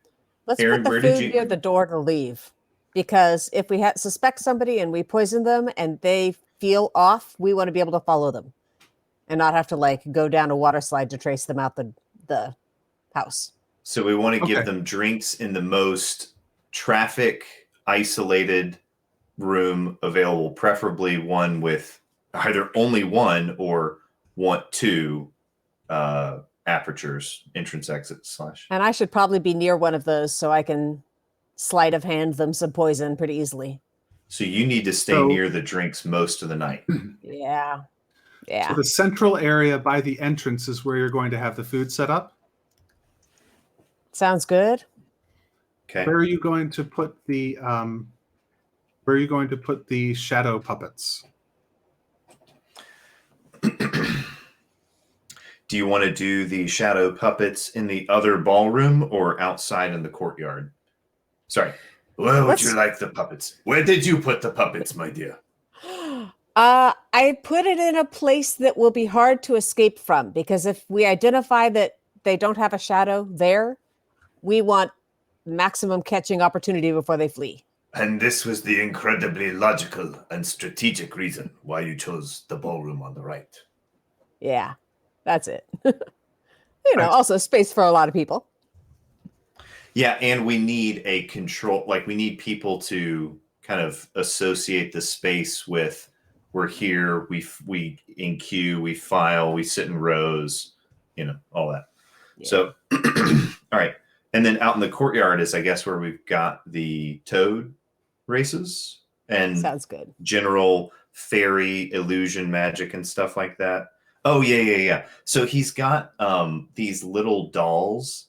Let's Aaron, put the where did food you- near the door to leave. Because if we suspect somebody and we poison them and they feel off, we want to be able to follow them and not have to like go down a water slide to trace them out the house. So we want to give Okay. them drinks in the most traffic isolated room available, preferably one with either only one or two apertures, entrance, exit / And I should probably be near one of those so I can sleight of hand them some poison pretty easily. So you need to stay near the drinks most of the night. Yeah. So the central area by the entrance is where you're going to have the food set up. Sounds good. Okay. Where are you going to put the shadow puppets? Do you want to do the shadow puppets in the other ballroom or outside in the courtyard? Sorry. Where would you like the puppets? Where did you put the puppets, my dear? I put it in a place that will be hard to escape from, because if we identify that they don't have a shadow there, we want maximum catching opportunity before they flee. And this was the incredibly logical and strategic reason why you chose the ballroom on the right. Yeah, that's it. Right. Also space for a lot of people. Yeah, and we need a control, like we need people to kind of associate the space with, we're here, we in queue, we file, we sit in rows, all that. Yeah. So, all right. And then out in the courtyard is, I guess, where we've got the toad races and Sounds good. general fairy illusion magic and stuff like that. Oh, yeah. So he's got these little dolls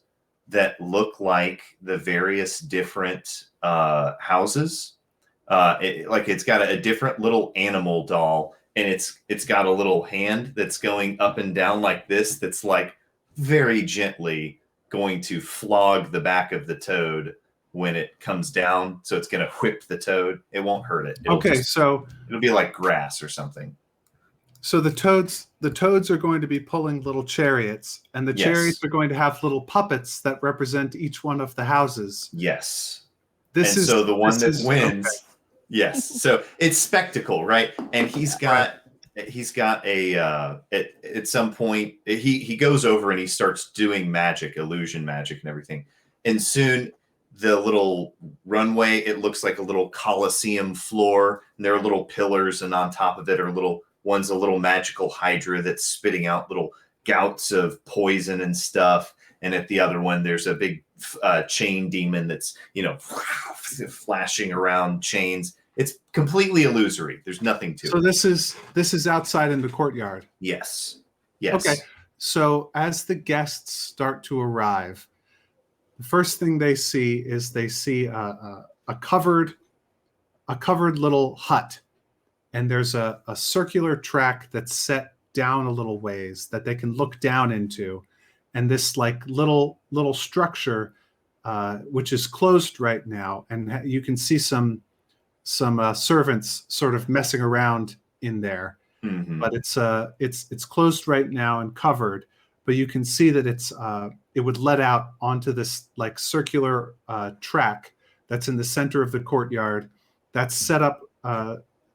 that look like the various different houses. It's got a different little animal doll, and it's got a little hand that's going up and down like this. That's like very gently going to flog the back of the toad when it comes down. So it's going to whip the toad. It won't hurt it. It'll be like grass or something. So the toads are going to be pulling little chariots, and the chariots are going to have little puppets that represent each one of the houses. Yes. So the one that wins. Okay. Yes. So it's spectacle, right? And he's got a at some point he goes over and he starts doing magic, illusion magic and everything. And soon the little runway, it looks like a little Colosseum floor, and there are little pillars, and on top of it are one's a little magical hydra that's spitting out little gouts of poison and stuff. And at the other one, there's a big chain demon that's, flashing around chains. It's completely illusory. There's nothing to it. So this is outside in the courtyard. Yes. Okay. So as the guests start to arrive, the first thing they see is a covered little hut. And there's a circular track that's set down a little ways that they can look down into. And this like little structure, which is closed right now. And you can see some servants sort of messing around in there. Mm-hmm. But it's closed right now and covered. But you can see that it would let out onto this like circular track that's in the center of the courtyard. That's set up.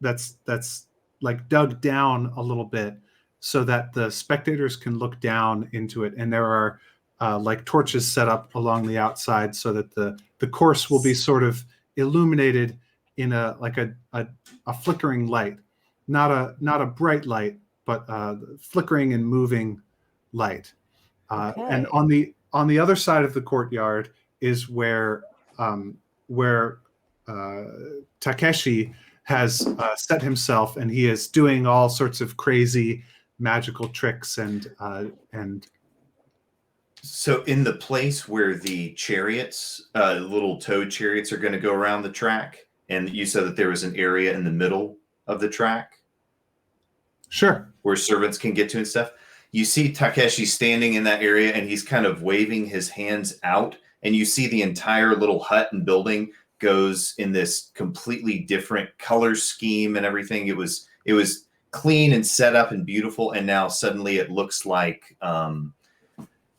That's like dug down a little bit so that the spectators can look down into it. And there are like torches set up along the outside so that the course will be sort of illuminated in a flickering light, not a bright light, but flickering and moving light. Okay. And on the other side of the courtyard is where Takeshi has set himself, and he is doing all sorts of crazy magical tricks and so in the place where the chariots, little toad chariots, are going to go around the track, and you said that there was an area in the middle of the track, sure, where servants can get to and stuff. You see Takeshi standing in that area, and he's kind of waving his hands out, and you see the entire little hut and building goes in this completely different color scheme and everything. It was clean and set up and beautiful, and now suddenly it looks like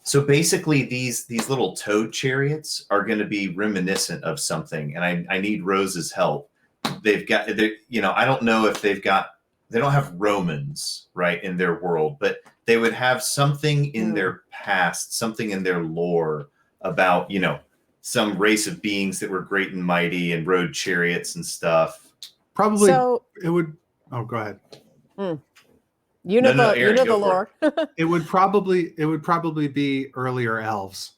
so basically these little toad chariots are going to be reminiscent of something, and I need Rose's help. I don't know if they don't have Romans right in their world, but they would have something in their past, something in their lore about some race of beings that were great and mighty and rode chariots and stuff. Probably it would. Oh, go ahead. Aaron, the lore. It would probably be earlier elves.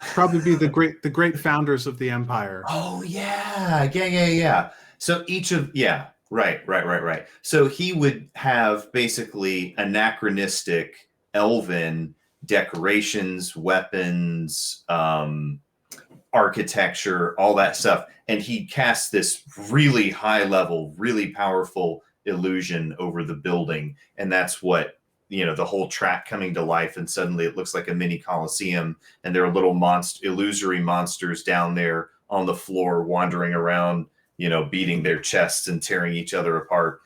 Probably be the great founders of the empire. Oh yeah. So right. So he would have basically anachronistic elven decorations, weapons, architecture, all that stuff, and he casts this really high level, really powerful illusion over the building, and that's what the whole track coming to life, and suddenly it looks like a mini Colosseum, and there are little illusory monsters down there on the floor wandering around, beating their chests and tearing each other apart.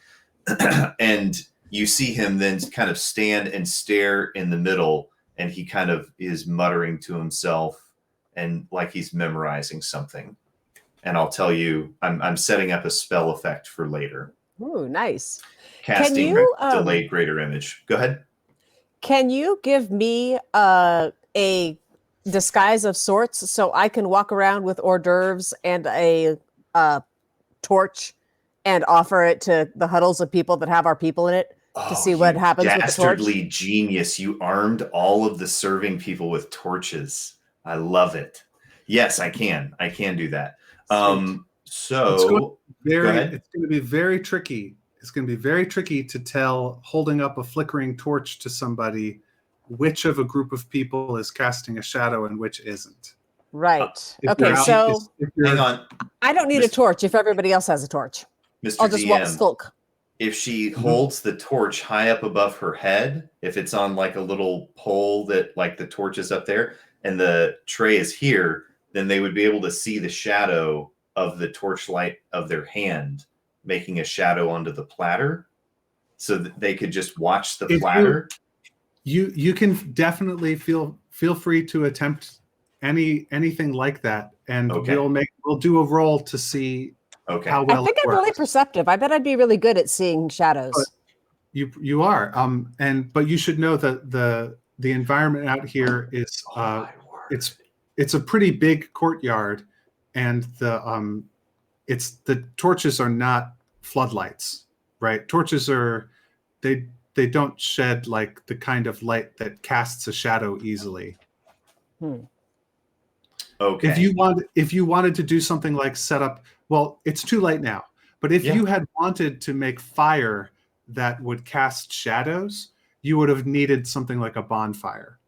And you see him then kind of stand and stare in the middle, and he kind of is muttering to himself and like he's memorizing something. and I'll tell you. I'm setting up a spell effect for later. Ooh, nice. Casting you, delayed greater image. Go ahead. Can you give me a disguise of sorts so I can walk around with hors d'oeuvres and a torch and offer it to the huddles of people that have our people in it to see what happens with the torch? Dastardly genius. You armed all of the serving people with torches. I love it. Yes, I can. I can do that. So go ahead. It's going to be very tricky. It's going to be very tricky to tell, holding up a flickering torch to somebody, which of a group of people is casting a shadow and which isn't. Right. Okay, so hang on. I don't need a torch if everybody else has a torch. Mr. I'll just DM, skulk. if she holds the torch high up above her head, if it's on like a little pole that like the torch is up there and the tray is here, then they would be able to see the shadow of the torchlight of their hand making a shadow onto the platter, so that they could just watch the platter. You can definitely feel free to attempt anything like that, and we'll do a roll to see how well. I think I'm really perceptive. I bet I'd be really good at seeing shadows. But you are, but you should know that the environment out here is it's a pretty big courtyard, and the torches are not floodlights, right? Torches are they don't shed like the kind of light that casts a shadow easily. Okay. If you wanted to do something like set up, well, it's too late now. But if you had wanted to make fire that would cast shadows, you would have needed something like a bonfire,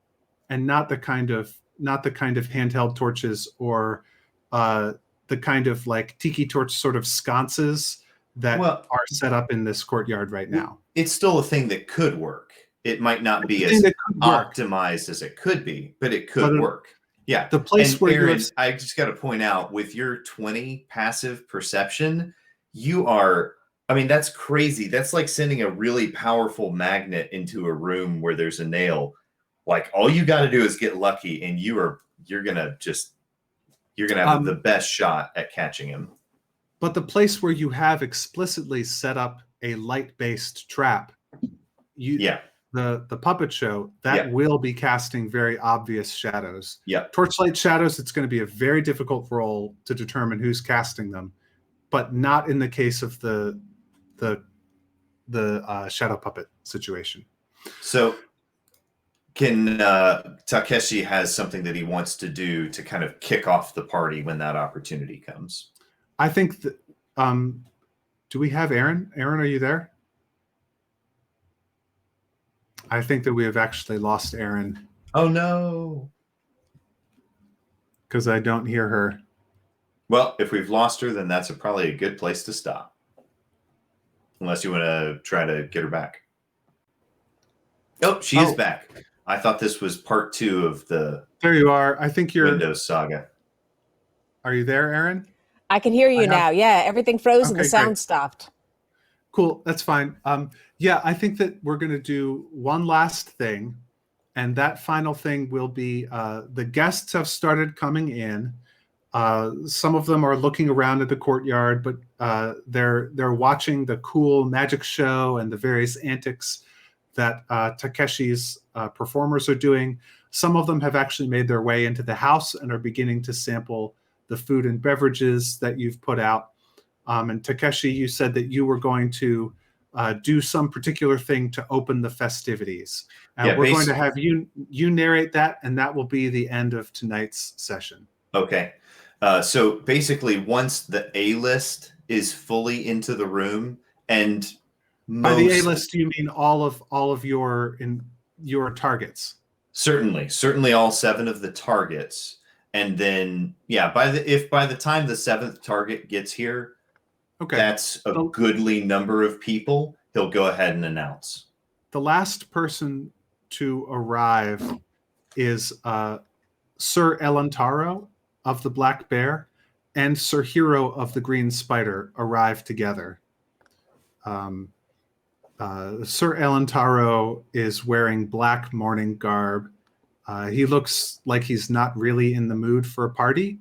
and not the kind of handheld torches or the kind of like tiki torch sort of sconces that are set up in this courtyard right now. It's still a thing that could work. It might not be as optimized as it could be, but it could work. Yeah. The place where Aaron, I just got to point out, with your 20 passive perception, you are, I mean, that's crazy. That's like sending a really powerful magnet into a room where there's a nail. Like, all you got to do is get lucky, and you're going to have the best shot at catching him. But the place where you have explicitly set up a light-based trap, the puppet show, that will be casting very obvious shadows. Yeah. Torchlight shadows, it's going to be a very difficult roll to determine who's casting them, but not in the case of the shadow puppet situation. So can Takeshi has something that he wants to do to kind of kick off the party when that opportunity comes. I think that do we have Aaron? Aaron, are you there? I think that we have actually lost Aaron. Oh no. Because I don't hear her. Well, if we've lost her, then that's probably a good place to stop. Unless you want to try to get her back. Oh, she is back. I thought this was part 2 of the There you are. I think you're Windows saga. Are you there, Aaron? I can hear you now. Yeah, everything froze and the sound stopped. Cool, that's fine. I think that we're going to do one last thing, and that final thing will be the guests have started coming in. Some of them are looking around at the courtyard, but they're watching the cool magic show and the various antics that Takeshi's performers are doing. Some of them have actually made their way into the house and are beginning to sample the food and beverages that you've put out. And Takeshi, you said that you were going to do some particular thing to open the festivities. And we're going to have you narrate that, and that will be the end of tonight's session. Okay. So basically, once the A-list is fully into the room, and by the A-list, do you mean all of your targets? Certainly all 7 of the targets. And then, by the time the 7th target gets here, that's a goodly number of people, he'll go ahead and announce. The last person to arrive is Sir Elantaro of the Black Bear and Sir Hero of the Green Spider arrive together. Sir Elantaro is wearing black mourning garb. He looks like he's not really in the mood for a party,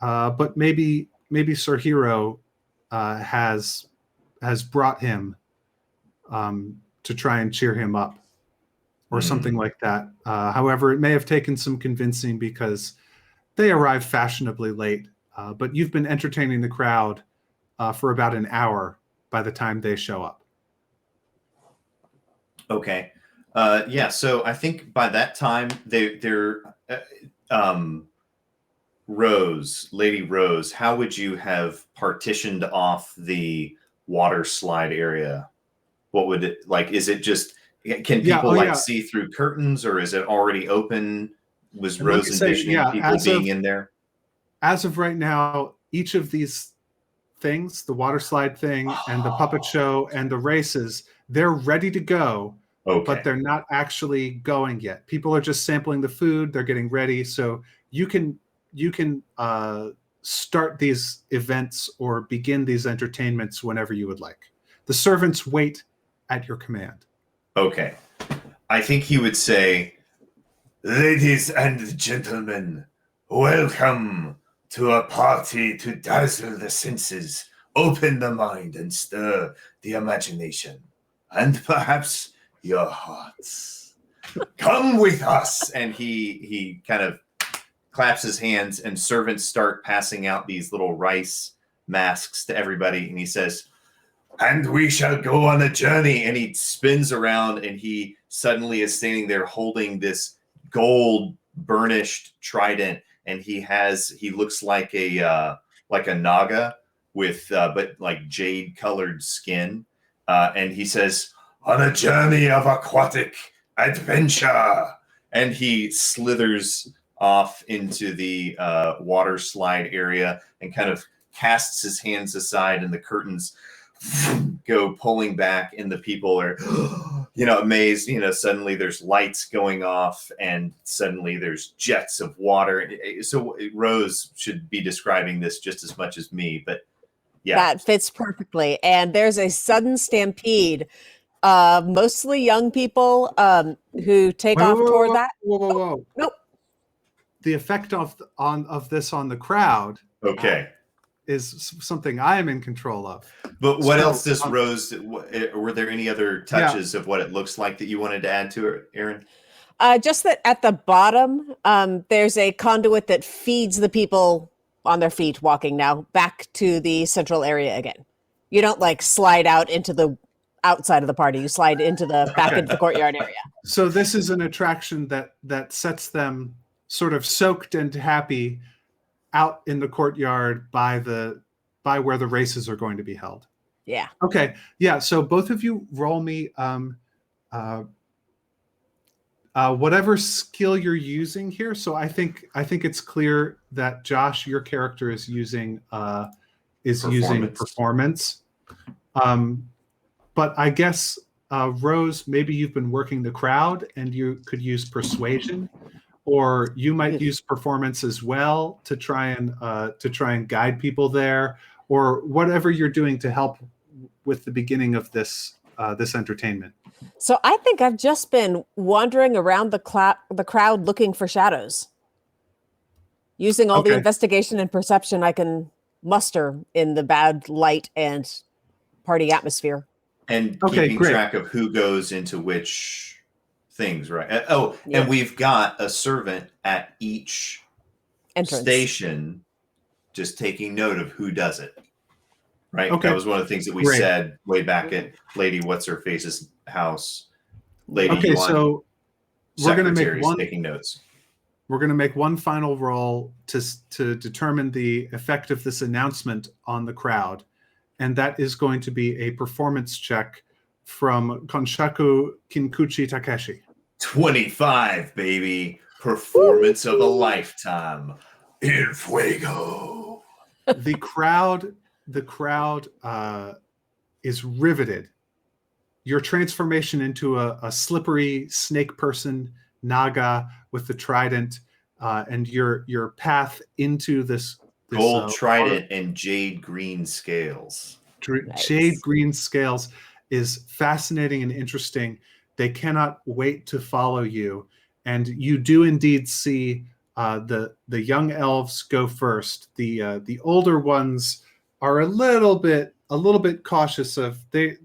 but maybe Sir Hero has brought him to try and cheer him up, or something like that. However, it may have taken some convincing because they arrived fashionably late. But you've been entertaining the crowd for about an hour by the time they show up. Okay. Yeah. So I think by that time they're Rose, Lady Rose. How would you have partitioned off the water slide area? What would it like? Is it just can people see through curtains, or is it already open? Was Rose envisioning people being in there? As of right now, each of these things, the water slide thing and the puppet show and the races, they're ready to go, but they're not actually going yet. People are just sampling the food. They're getting ready. So you can start these events or begin these entertainments whenever you would like. The servants wait at your command. Okay. I think he would say, ladies and gentlemen, welcome to a party to dazzle the senses, open the mind, and stir the imagination, and perhaps your hearts. Come with us. And he kind of claps his hands, and servants start passing out these little rice masks to everybody. And he says, and we shall go on a journey. And he spins around, and he suddenly is standing there holding this gold burnished trident. And he looks like a naga with but like jade colored skin. And he says, on a journey of aquatic adventure. And he slithers off into the water slide area and kind of casts his hands aside, and the curtains go pulling back, and the people are amazed. Suddenly there's lights going off, and suddenly there's jets of water. So Rose should be describing this just as much as me, but yeah, that fits perfectly. And there's a sudden stampede of mostly young people who take off toward that. Whoa. Nope. The effect of this on the crowd is something I am in control of. But what else does Rose, were there any other touches of what it looks like that you wanted to add to it, Aaron? Just that at the bottom, there's a conduit that feeds the people on their feet walking now back to the central area again. You don't slide out into the outside of the party. You slide into the back into the courtyard area. So this is an attraction that sets them sort of soaked and happy out in the courtyard by where the races are going to be held. Yeah. Okay. Yeah. So both of you roll me whatever skill you're using here. So I think it's clear that Josh, your character is using performance. But I guess Rose, maybe you've been working the crowd and you could use persuasion. Or you might use performance as well to try and guide people there, or whatever you're doing to help with the beginning of this entertainment. So I think I've just been wandering around the crowd looking for shadows, using all the investigation and perception I can muster in the bad light and party atmosphere, and keeping track of who goes into which things, right? And we've got a servant at each station just taking note of who does it, right? That was one of the things that we said way back at Lady What's-Her-Face's house. Lady so we're going to make taking notes. We're going to make one final roll to determine the effect of this announcement on the crowd, and that is going to be a performance check from Konshaku Kinkuchi Takeshi. 25, baby. Performance of a lifetime. Il fuego. The crowd is riveted. Your transformation into a slippery snake person, Naga, with the trident, and your path into this gold trident and jade green scales. Jade green scales is fascinating and interesting. They cannot wait to follow you. And you do indeed see the young elves go first. The older ones are a little bit cautious of they're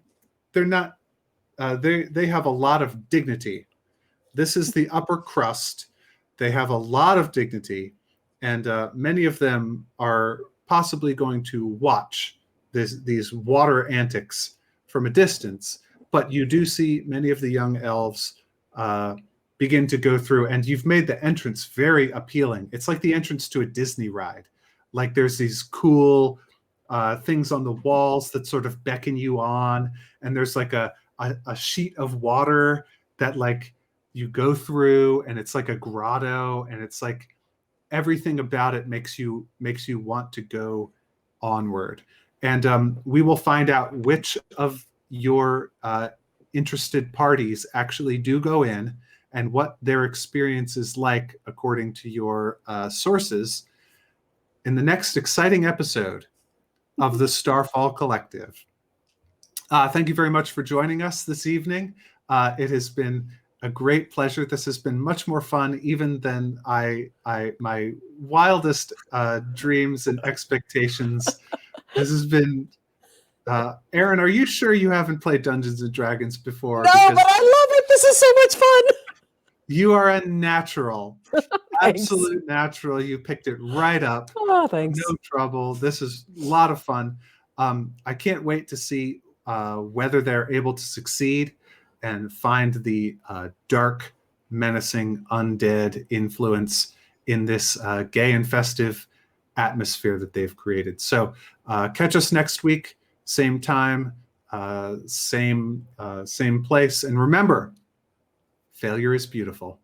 not they have a lot of dignity. This is the upper crust. They have a lot of dignity, and many of them are possibly going to watch these water antics from a distance. But you do see many of the young elves begin to go through, and you've made the entrance very appealing. It's like the entrance to a Disney ride. Like there's these cool things on the walls that sort of beckon you on, and there's like a sheet of water that like you go through, and it's like a grotto, and it's like everything about it makes you want to go onward. And we will find out which of your interested parties actually do go in and what their experience is like according to your sources in the next exciting episode of the Starfall Collective. Thank you very much for joining us this evening. It has been a great pleasure. This has been much more fun even than my wildest dreams and expectations. This has been Aaron, are you sure you haven't played Dungeons and Dragons before? No, but I love it. This is so much fun. You are a natural. Thanks. Absolute natural. You picked it right up. Oh, thanks. No trouble. This is a lot of fun. I can't wait to see whether they're able to succeed and find the dark, menacing, undead influence in this gay and festive atmosphere that they've created. So catch us next week, same time, same place. And remember, failure is beautiful.